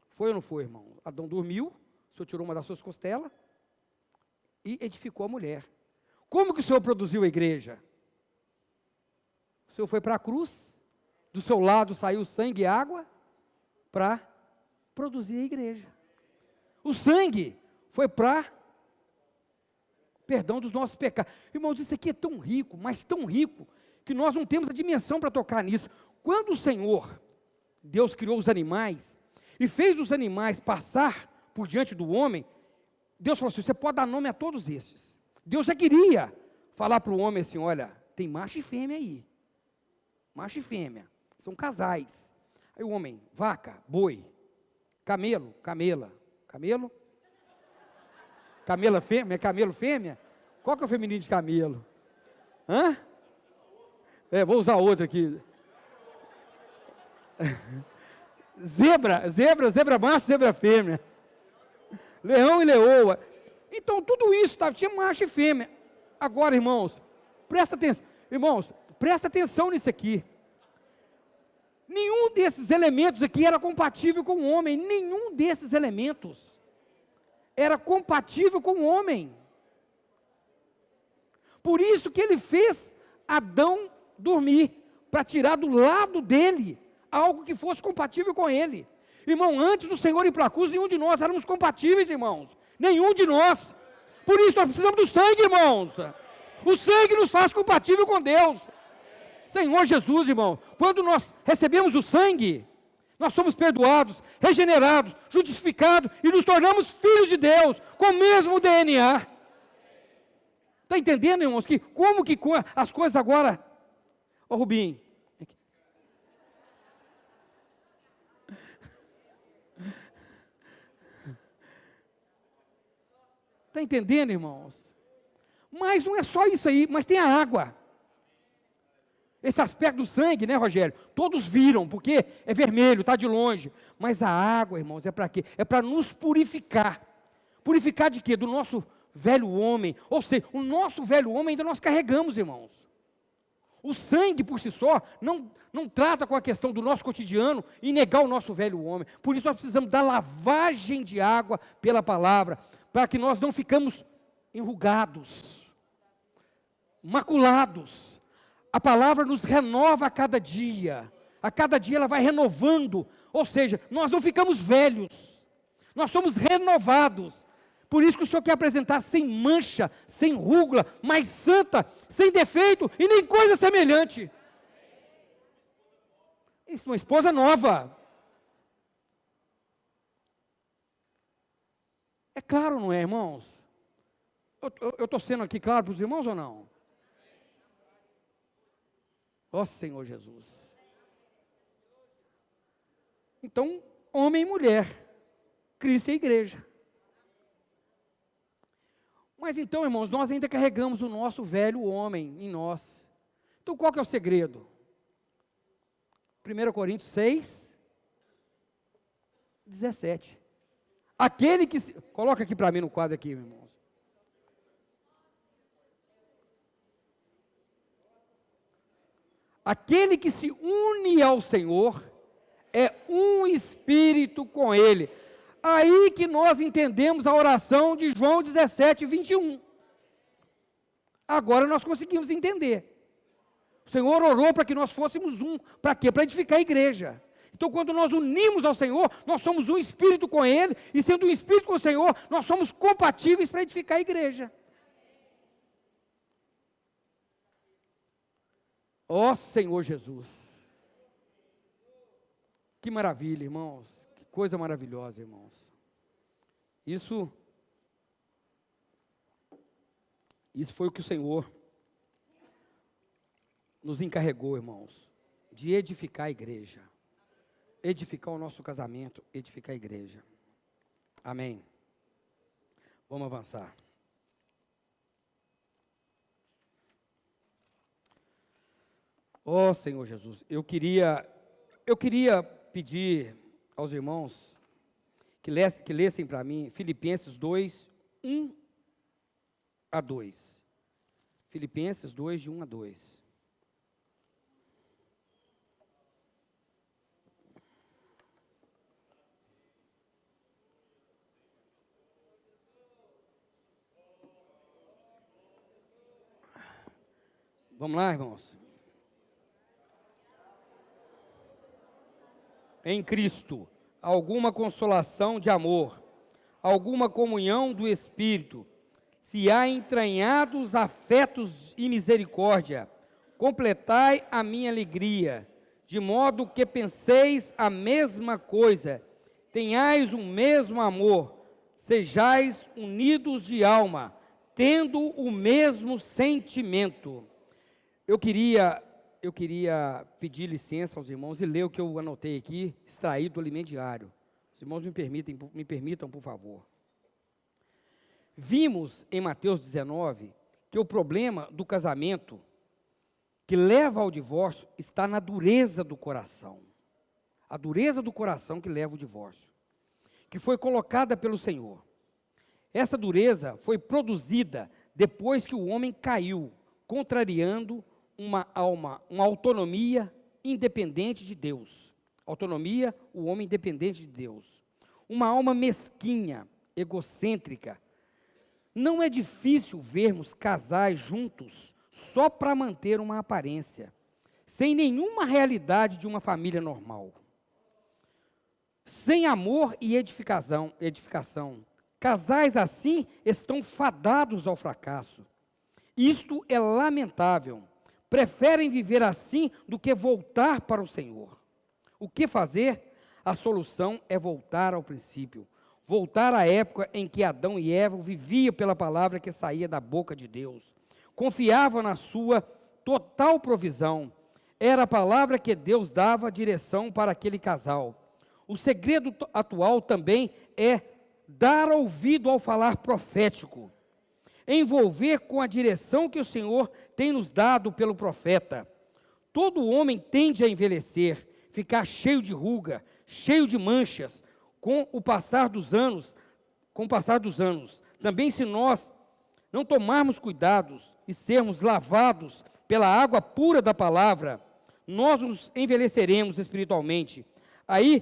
Foi ou não foi, irmão? Adão dormiu, o Senhor tirou uma das suas costelas e edificou a mulher. Como que o Senhor produziu a igreja? O Senhor foi para a cruz, do seu lado saiu sangue e água para produzir a igreja. O sangue foi para perdão dos nossos pecados. Irmãos, isso aqui é tão rico, mas tão rico, que nós não temos a dimensão para tocar nisso. Quando o Senhor, Deus criou os animais, e fez os animais passar por diante do homem, Deus falou assim, você pode dar nome a todos esses. Deus já queria falar para o homem assim, olha, tem macho e fêmea aí. Macho e fêmea, são casais. Aí o homem, vaca, boi, camelo, camela. Camelo? Camela fêmea? Camelo fêmea? Qual que é o feminino de camelo? Hã? Vou usar outro aqui. Zebra macho, zebra fêmea. Leão e leoa. Então tudo isso tinha macho e fêmea. Agora, irmãos, presta atenção. Irmãos, presta atenção nisso aqui. Nenhum desses elementos aqui era compatível com o homem. Nenhum desses elementos era compatível com o homem. Por isso que ele fez Adão dormir, para tirar do lado dele algo que fosse compatível com ele. Irmão, antes do Senhor ir para a cruz, nenhum de nós éramos compatíveis, irmãos. Nenhum de nós. Por isso nós precisamos do sangue, irmãos. O sangue nos faz compatível com Deus. Senhor Jesus, irmão, quando nós recebemos o sangue, nós somos perdoados, regenerados, justificados e nos tornamos filhos de Deus, com o mesmo DNA. Está entendendo, irmãos, que como que as coisas agora... Ô Rubinho. Está entendendo, irmãos? Mas não é só isso aí, mas tem a água. Esse aspecto do sangue, né, Rogério? Todos viram, porque é vermelho, está de longe. Mas a água, irmãos, é para quê? É para nos purificar. Purificar de quê? Do nosso velho homem. Ou seja, o nosso velho homem ainda nós carregamos, irmãos. O sangue por si só não trata com a questão do nosso cotidiano e negar o nosso velho homem. Por isso nós precisamos da lavagem de água pela palavra, para que nós não ficamos enrugados, maculados. A palavra nos renova a cada dia ela vai renovando, ou seja, nós não ficamos velhos, nós somos renovados Por isso que o Senhor quer apresentar sem mancha, sem rúgula, mais santa, sem defeito e nem coisa semelhante. Isso é uma esposa nova. É claro, não é, irmãos? Eu estou sendo aqui claro para os irmãos ou não? Ó Senhor Jesus. Então, homem e mulher, Cristo e a igreja. Mas então, irmãos, nós ainda carregamos o nosso velho homem em nós. Então, qual que é o segredo? 1 Coríntios 6, 17. Aquele que coloca aqui para mim no quadro aqui, irmãos. Aquele que se une ao Senhor é um espírito com Ele. Aí que nós entendemos a oração de João 17, 21. Agora nós conseguimos entender. O Senhor orou para que nós fôssemos um. Para quê? Para edificar a igreja. Então, quando nós unimos ao Senhor, nós somos um espírito com Ele, e sendo um espírito com o Senhor, nós somos compatíveis para edificar a igreja. Ó Senhor Jesus. Que maravilha, irmãos. Que coisa maravilhosa, irmãos. Isso foi o que o Senhor nos encarregou, irmãos, de edificar a igreja. Edificar o nosso casamento, edificar a igreja. Amém. Vamos avançar. Ó Senhor Jesus, eu queria pedir aos irmãos que lessem para mim Filipenses 2, 1 a 2. Filipenses 2, de 1 a 2. Vamos lá, irmãos. Em Cristo, alguma consolação de amor, alguma comunhão do Espírito, se há entranhados afetos e misericórdia, completai a minha alegria, de modo que penseis a mesma coisa, tenhais o mesmo amor, sejais unidos de alma, tendo o mesmo sentimento. Eu queria pedir licença aos irmãos e ler o que eu anotei aqui, extraído do alimento diário. Os irmãos me permitam, por favor. Vimos em Mateus 19 que o problema do casamento que leva ao divórcio está na dureza do coração. A dureza do coração que leva ao divórcio, que foi colocada pelo Senhor. Essa dureza foi produzida depois que o homem caiu, contrariando uma autonomia independente de Deus. Autonomia, o homem independente de Deus. Uma alma mesquinha, egocêntrica. Não é difícil vermos casais juntos só para manter uma aparência, sem nenhuma realidade de uma família normal. Sem amor e edificação. Casais assim estão fadados ao fracasso. Isto é lamentável. Preferem viver assim do que voltar para o Senhor. O que fazer? A solução é voltar ao princípio. Voltar à época em que Adão e Eva viviam pela palavra que saía da boca de Deus. Confiavam na sua total provisão. Era a palavra que Deus dava direção para aquele casal. O segredo atual também é dar ouvido ao falar profético. Envolver com a direção que o Senhor tem nos dado pelo profeta. Todo homem tende a envelhecer, ficar cheio de ruga, cheio de manchas, com o passar dos anos. Também se nós não tomarmos cuidados e sermos lavados pela água pura da palavra, nós nos envelheceremos espiritualmente. Aí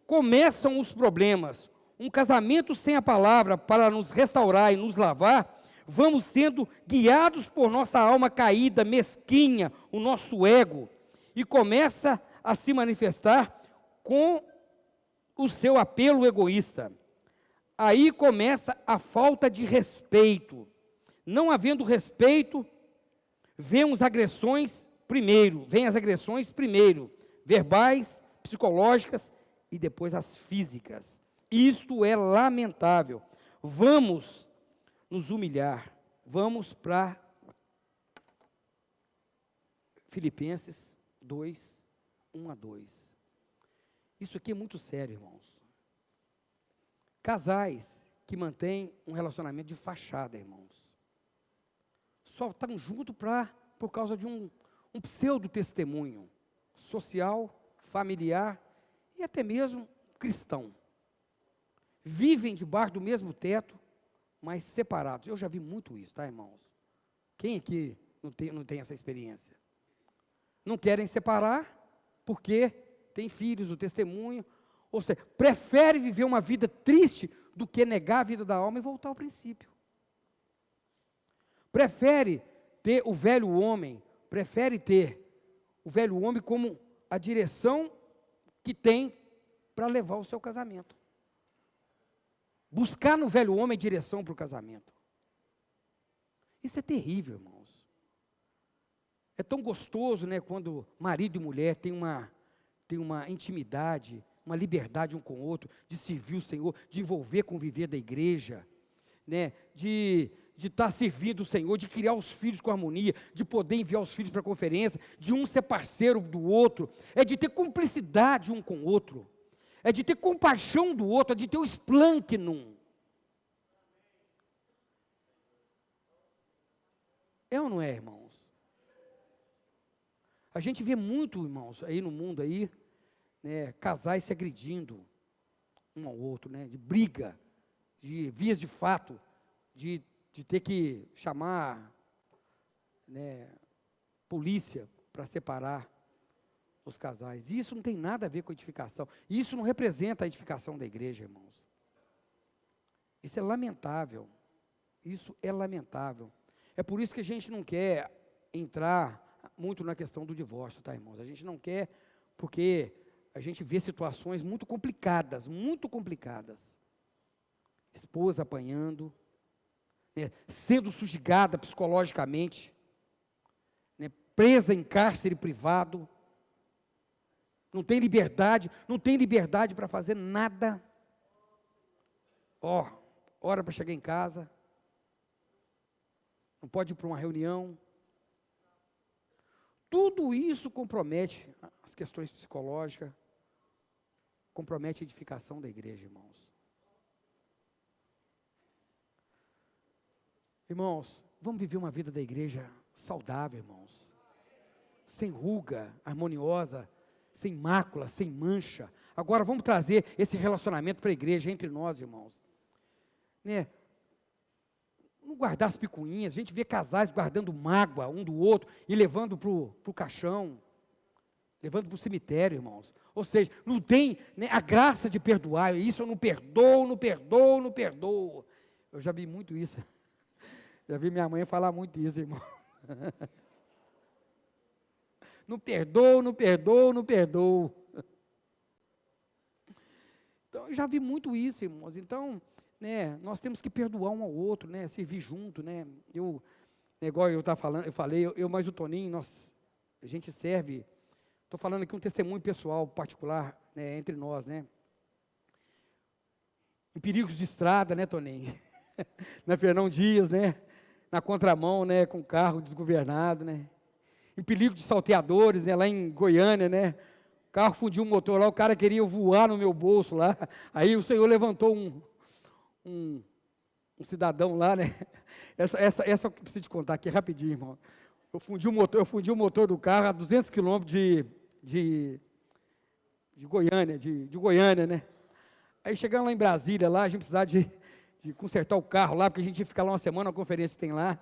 começam os problemas. Um casamento sem a palavra para nos restaurar e nos lavar, vamos sendo guiados por nossa alma caída, mesquinha, o nosso ego, e começa a se manifestar com o seu apelo egoísta. aí começa a falta de respeito. Não havendo respeito, vem as agressões primeiro, verbais, psicológicas e depois as físicas. Isto é lamentável. Vamos nos humilhar. Vamos para Filipenses 2, 1-2. Isso aqui é muito sério, irmãos. Casais que mantêm um relacionamento de fachada, irmãos, só estão juntos por causa de um pseudo-testemunho social, familiar e até mesmo cristão. Vivem debaixo do mesmo teto, mas separados. Eu já vi muito isso, tá, irmãos? Quem aqui não tem essa experiência? Não querem separar porque tem filhos, o testemunho, ou seja, prefere viver uma vida triste do que negar a vida da alma e voltar ao princípio. Prefere ter o velho homem como a direção que tem para levar o seu casamento. Buscar no velho homem direção para o casamento. Isso é terrível, irmãos. É tão gostoso, né, quando marido e mulher têm uma intimidade, uma liberdade um com o outro, de servir o Senhor, de envolver com o viver da igreja, né, de estar servindo o Senhor, de criar os filhos com harmonia, de poder enviar os filhos para a conferência, de um ser parceiro do outro, é de ter cumplicidade um com o outro, é de ter compaixão do outro, é de ter o esplâncnum. É ou não é, irmãos? A gente vê muito, irmãos, aí no mundo aí, né, casais se agredindo um ao outro, né, de briga, de vias de fato, de ter que chamar, né, polícia para separar os casais. E isso não tem nada a ver com a edificação. Isso não representa a edificação da igreja, irmãos. Isso é lamentável. Isso é lamentável. É por isso que a gente não quer entrar muito na questão do divórcio, tá, irmãos? A gente não quer, porque a gente vê situações muito complicadas. Esposa apanhando, né, sendo sujigada psicologicamente, né, presa em cárcere privado, não tem liberdade para fazer nada. Hora para chegar em casa, não pode ir para uma reunião. Tudo isso compromete as questões psicológicas, compromete a edificação da igreja, irmãos. Irmãos, vamos viver uma vida da igreja saudável, irmãos. Sem ruga, harmoniosa, sem mácula, sem mancha. Agora vamos trazer esse relacionamento para a igreja, entre nós, irmãos. Né? Não guardar as picuinhas, a gente vê casais guardando mágoa um do outro e levando para o caixão, levando para o cemitério, irmãos. Ou seja, não tem, né, a graça de perdoar. Isso eu não perdoo. Eu já vi muito isso. Já vi minha mãe falar muito isso, irmão. Não perdoo. Então, eu já vi muito isso, irmãos. Então, né, nós temos que perdoar um ao outro, né, servir junto, né. Igual eu falei, eu mais o Toninho, a gente serve. Estou falando aqui um testemunho pessoal, particular, né, entre nós, né. Em perigos de estrada, né, Toninho? Na Fernão Dias, né, na contramão, né, com carro desgovernado, né. Em perigo de salteadores, né, lá em Goiânia, né. O carro fundiu o motor lá, o cara queria voar no meu bolso lá. Aí o Senhor levantou um cidadão lá, né? Essa eu preciso te contar aqui rapidinho, irmão. Eu fundi o motor do carro a 200 quilômetros de Goiânia, né? Aí chegando lá em Brasília, lá, a gente precisava de consertar o carro lá, porque a gente ia ficar lá uma semana, uma conferência que tem lá.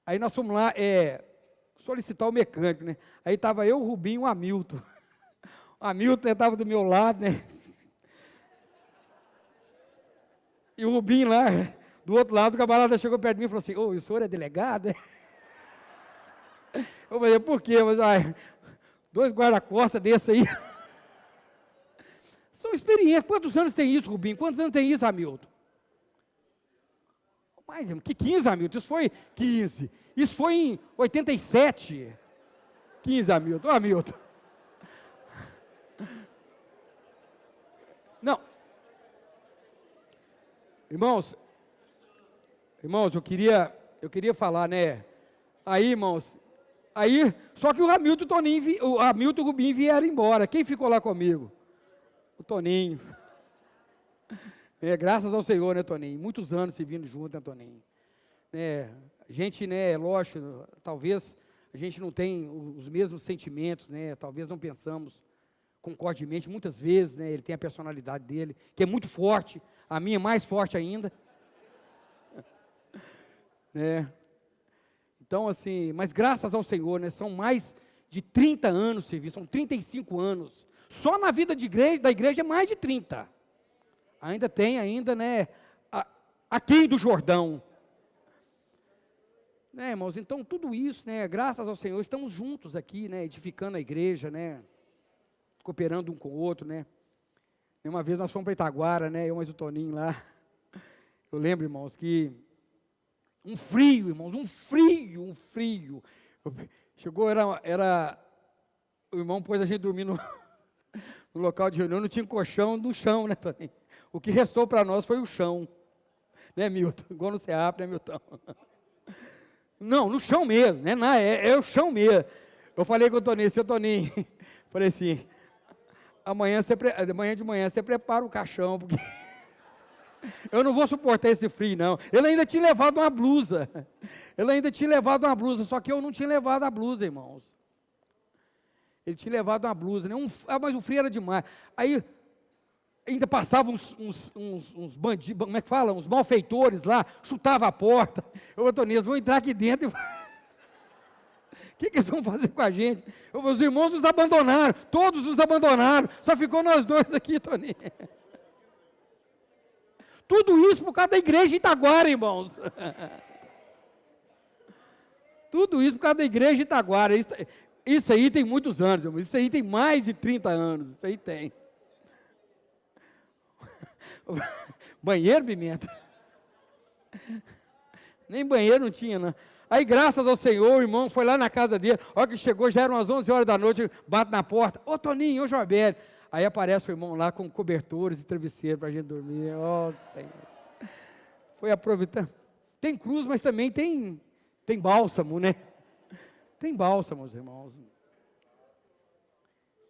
Aí nós fomos lá solicitar o mecânico, né? Aí estava eu, o Rubinho e o Hamilton. O Hamilton estava do meu lado, né? E o Rubinho lá, do outro lado, o camarada chegou perto de mim e falou assim: ô, o senhor é delegado? Eu falei: por quê? Mas, dois guarda-costas desse aí. São experiências. Quantos anos tem isso, Rubinho? Quantos anos tem isso, Hamilton? Mas, que 15, Hamilton? Isso foi 15. Isso foi em 87. 15, Hamilton. Ô, Hamilton. Não. Irmãos, eu queria falar, né? Aí, irmãos, só que o Hamilton, o Hamilton e o Rubinho vieram embora. Quem ficou lá comigo? O Toninho. Graças ao Senhor, né, Toninho? Muitos anos servindo junto, né, Toninho? A gente, né, lógico, talvez a gente não tenha os mesmos sentimentos, né? Talvez não pensamos concordemente. Muitas vezes, né, ele tem a personalidade dele, que é muito forte. A minha é mais forte ainda. Então, assim, mas graças ao Senhor, né, são mais de 30 anos de serviço, são 35 anos. Só na vida da igreja é mais de 30. Ainda tem, né, aquém do Jordão. Né, irmãos, então tudo isso, né, graças ao Senhor, estamos juntos aqui, né, edificando a igreja, né, cooperando um com o outro, né. Uma vez nós fomos para Itaguara, né, eu mais o Toninho lá. Eu lembro, irmãos, que um frio, irmãos, um frio. Chegou, o irmão pôs a gente dormir no local de reunião, não tinha colchão no chão, né, Toninho? O que restou para nós foi o chão, né, Milton? Igual no CEAP, né, Milton? Não, no chão mesmo, né? É o chão mesmo. Eu falei com o Toninho, seu Toninho, falei assim, amanhã de manhã você prepara o caixão, porque eu não vou suportar esse frio, não. Ele ainda tinha levado uma blusa, só que eu não tinha levado a blusa, irmãos. Ele tinha levado uma blusa, né? Mas o frio era demais. Aí, ainda passavam uns bandidos, como é que fala? Uns malfeitores lá, chutava a porta. Eu, Toninho, vão entrar aqui dentro e... O que eles vão fazer com a gente? Os irmãos nos abandonaram, todos nos abandonaram, só ficou nós dois aqui, Toninho. Tudo isso por causa da igreja de Itaguara, irmãos. Tudo isso por causa da igreja de Itaguara. Isso aí tem muitos anos, irmãos. Isso aí tem mais de 30 anos. Isso aí tem. Banheiro, Pimenta? Nem banheiro não tinha, não. Aí, graças ao Senhor, o irmão foi lá na casa dele. A hora que chegou, já eram as 11 horas da noite, bate na porta. Ô, Toninho, ô, Jorbélio. Aí aparece o irmão lá com cobertores e travesseiro para a gente dormir. Ó, Senhor. Foi aproveitando. Tem cruz, mas também tem bálsamo, né? Tem bálsamos, irmãos.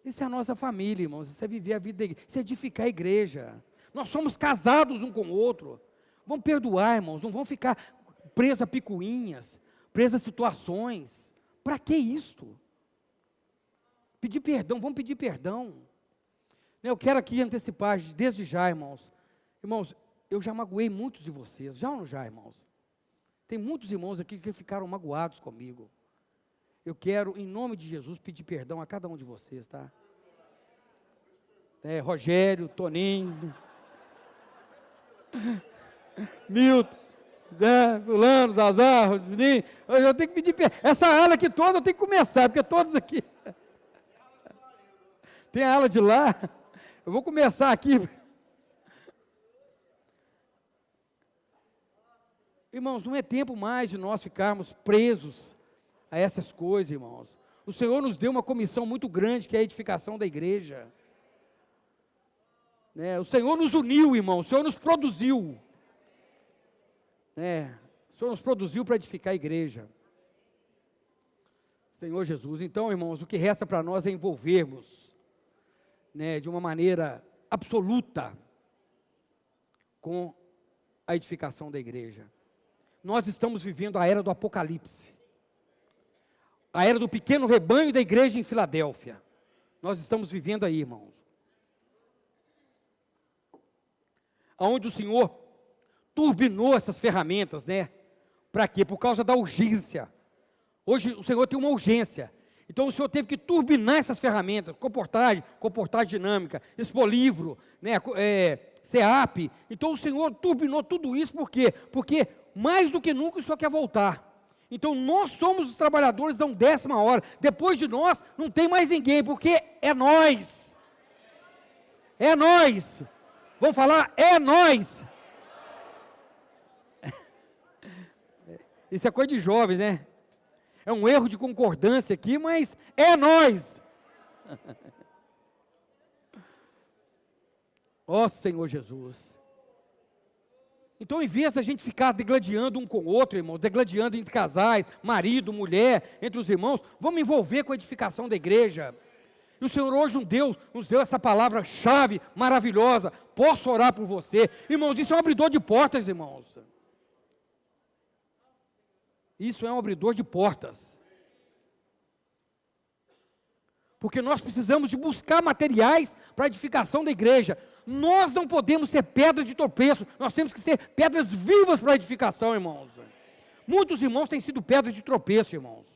Isso é a nossa família, irmãos. Isso é viver a vida da igreja. Isso é edificar a igreja. Nós somos casados um com o outro. Vamos perdoar, irmãos. Não vamos ficar presos a picuinhas, presos a situações. Para que isto? Pedir perdão, vamos pedir perdão. Eu quero aqui antecipar, desde já, irmãos. Irmãos, eu já magoei muitos de vocês. Já ou não já, irmãos? Tem muitos irmãos aqui que ficaram magoados comigo. Eu quero, em nome de Jesus, pedir perdão a cada um de vocês, tá? Rogério, Toninho, Milton, Fulano, Zazar, Juninho. Eu tenho que pedir perdão. Essa ala aqui toda eu tenho que começar, porque todos aqui. Tem a ala de lá. Eu vou começar aqui. Irmãos, não é tempo mais de nós ficarmos presos a essas coisas, irmãos. O Senhor nos deu uma comissão muito grande, que é a edificação da igreja. O Senhor nos uniu, irmão. O Senhor nos produziu. O Senhor nos produziu para edificar a igreja. Senhor Jesus. Então, irmãos, o que resta para nós é envolvermos, de uma maneira absoluta com a edificação da igreja. Nós estamos vivendo a era do Apocalipse. A era do pequeno rebanho da igreja em Filadélfia. Nós estamos vivendo aí, irmãos. Onde o Senhor turbinou essas ferramentas, Para quê? Por causa da urgência. Hoje o Senhor tem uma urgência. Então o Senhor teve que turbinar essas ferramentas, comportagem dinâmica, Expolivro, CEAP. Então o Senhor turbinou tudo isso, por quê? Porque mais do que nunca o Senhor quer voltar. Então nós somos os trabalhadores da 10ª hora. Depois de nós não tem mais ninguém, porque é nós. É nós. Vamos falar, é nós. Isso é coisa de jovens, né? É um erro de concordância aqui, mas é nós. Ó Senhor Jesus. Então, em vez da gente ficar degladiando um com o outro, irmão, degladiando entre casais, marido, mulher, entre os irmãos, vamos envolver com a edificação da igreja. E o Senhor hoje nos deu essa palavra-chave maravilhosa. Posso orar por você? Irmãos, isso é um abridor de portas, irmãos. Isso é um abridor de portas. Porque nós precisamos de buscar materiais para a edificação da igreja. Nós não podemos ser pedra de tropeço, nós temos que ser pedras vivas para a edificação, irmãos. Muitos irmãos têm sido pedra de tropeço, irmãos.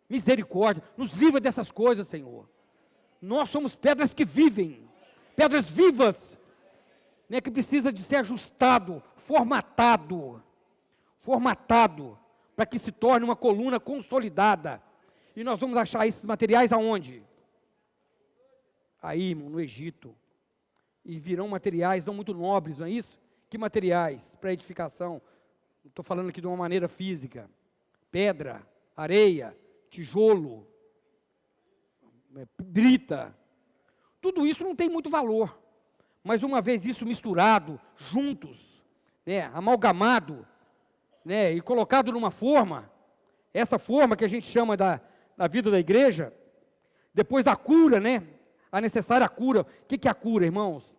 Misericórdia, nos livra dessas coisas, Senhor. Nós somos pedras que vivem, pedras vivas, né, que precisa de ser ajustado, formatado, para que se torne uma coluna consolidada. E nós vamos achar esses materiais aonde? Aí, irmão, no Egito. E virão materiais não muito nobres, não é isso? Que materiais para edificação? Estou falando aqui de uma maneira física. Pedra, areia, tijolo, brita. Tudo isso não tem muito valor. Mas uma vez isso misturado, juntos, né, amalgamado, né, e colocado numa forma, essa forma que a gente chama da vida da igreja, depois da cura, né, a necessária cura. O que é a cura, irmãos?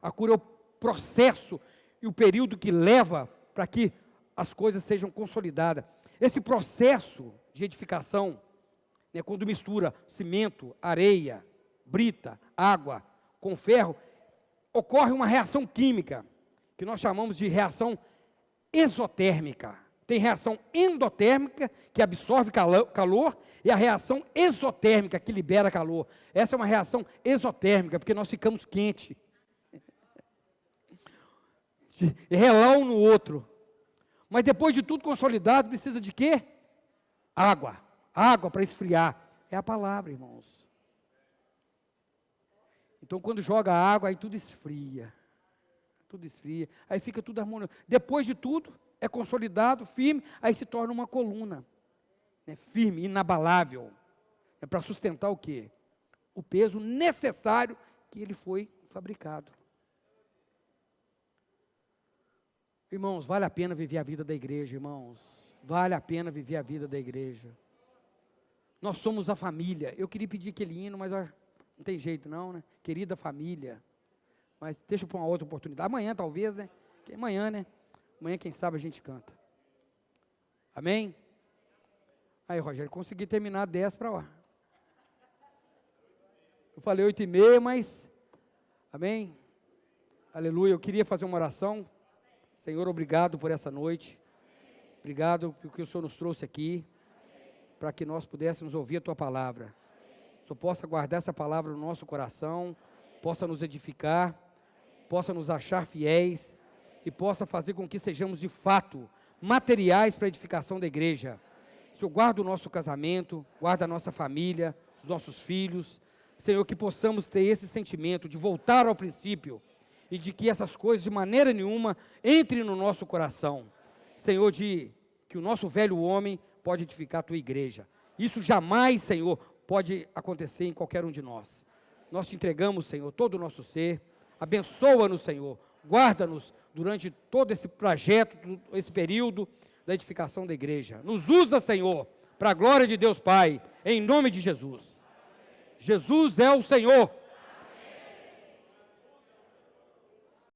A cura é o processo e o período que leva para que as coisas sejam consolidadas. Esse processo de edificação, né, quando mistura cimento, areia, brita, água com ferro, ocorre uma reação química, que nós chamamos de reação exotérmica. Tem reação endotérmica, que absorve calor, e a reação exotérmica, que libera calor. Essa é uma reação exotérmica, porque nós ficamos quentes. Relar um no outro. Mas depois de tudo consolidado, precisa de quê? Água. Água para esfriar. É a palavra, irmãos. Então, quando joga água, aí tudo esfria. Tudo esfria. Aí fica tudo harmonioso. Depois de tudo, é consolidado, firme, aí se torna uma coluna, né, firme, inabalável, é para sustentar o quê? O peso necessário que ele foi fabricado. Irmãos, vale a pena viver a vida da igreja, irmãos, vale a pena viver a vida da igreja. Nós somos a família. Eu queria pedir aquele hino, mas não tem jeito não, né? Querida família, mas deixa para uma outra oportunidade, amanhã talvez, né? Amanhã, né? Amanhã, quem sabe, a gente canta. Amém? Aí, Rogério, consegui terminar 10 para lá. Eu falei 8h30, mas... Amém? Aleluia. Eu queria fazer uma oração. Senhor, obrigado por essa noite. Obrigado porque o Senhor nos trouxe aqui, para que nós pudéssemos ouvir a Tua palavra. O Senhor possa guardar essa palavra no nosso coração, possa nos edificar, possa nos achar fiéis, e possa fazer com que sejamos de fato materiais para a edificação da igreja. Senhor, guarda o nosso casamento, guarda a nossa família, os nossos filhos. Senhor, que possamos ter esse sentimento de voltar ao princípio e de que essas coisas de maneira nenhuma entrem no nosso coração. Senhor, de que o nosso velho homem pode edificar a Tua igreja. Isso jamais, Senhor, pode acontecer em qualquer um de nós. Nós te entregamos, Senhor, todo o nosso ser. Abençoa-nos, Senhor. Guarda-nos durante todo esse projeto, esse período da edificação da igreja. Nos usa, Senhor, para a glória de Deus Pai, em nome de Jesus. Jesus é o Senhor.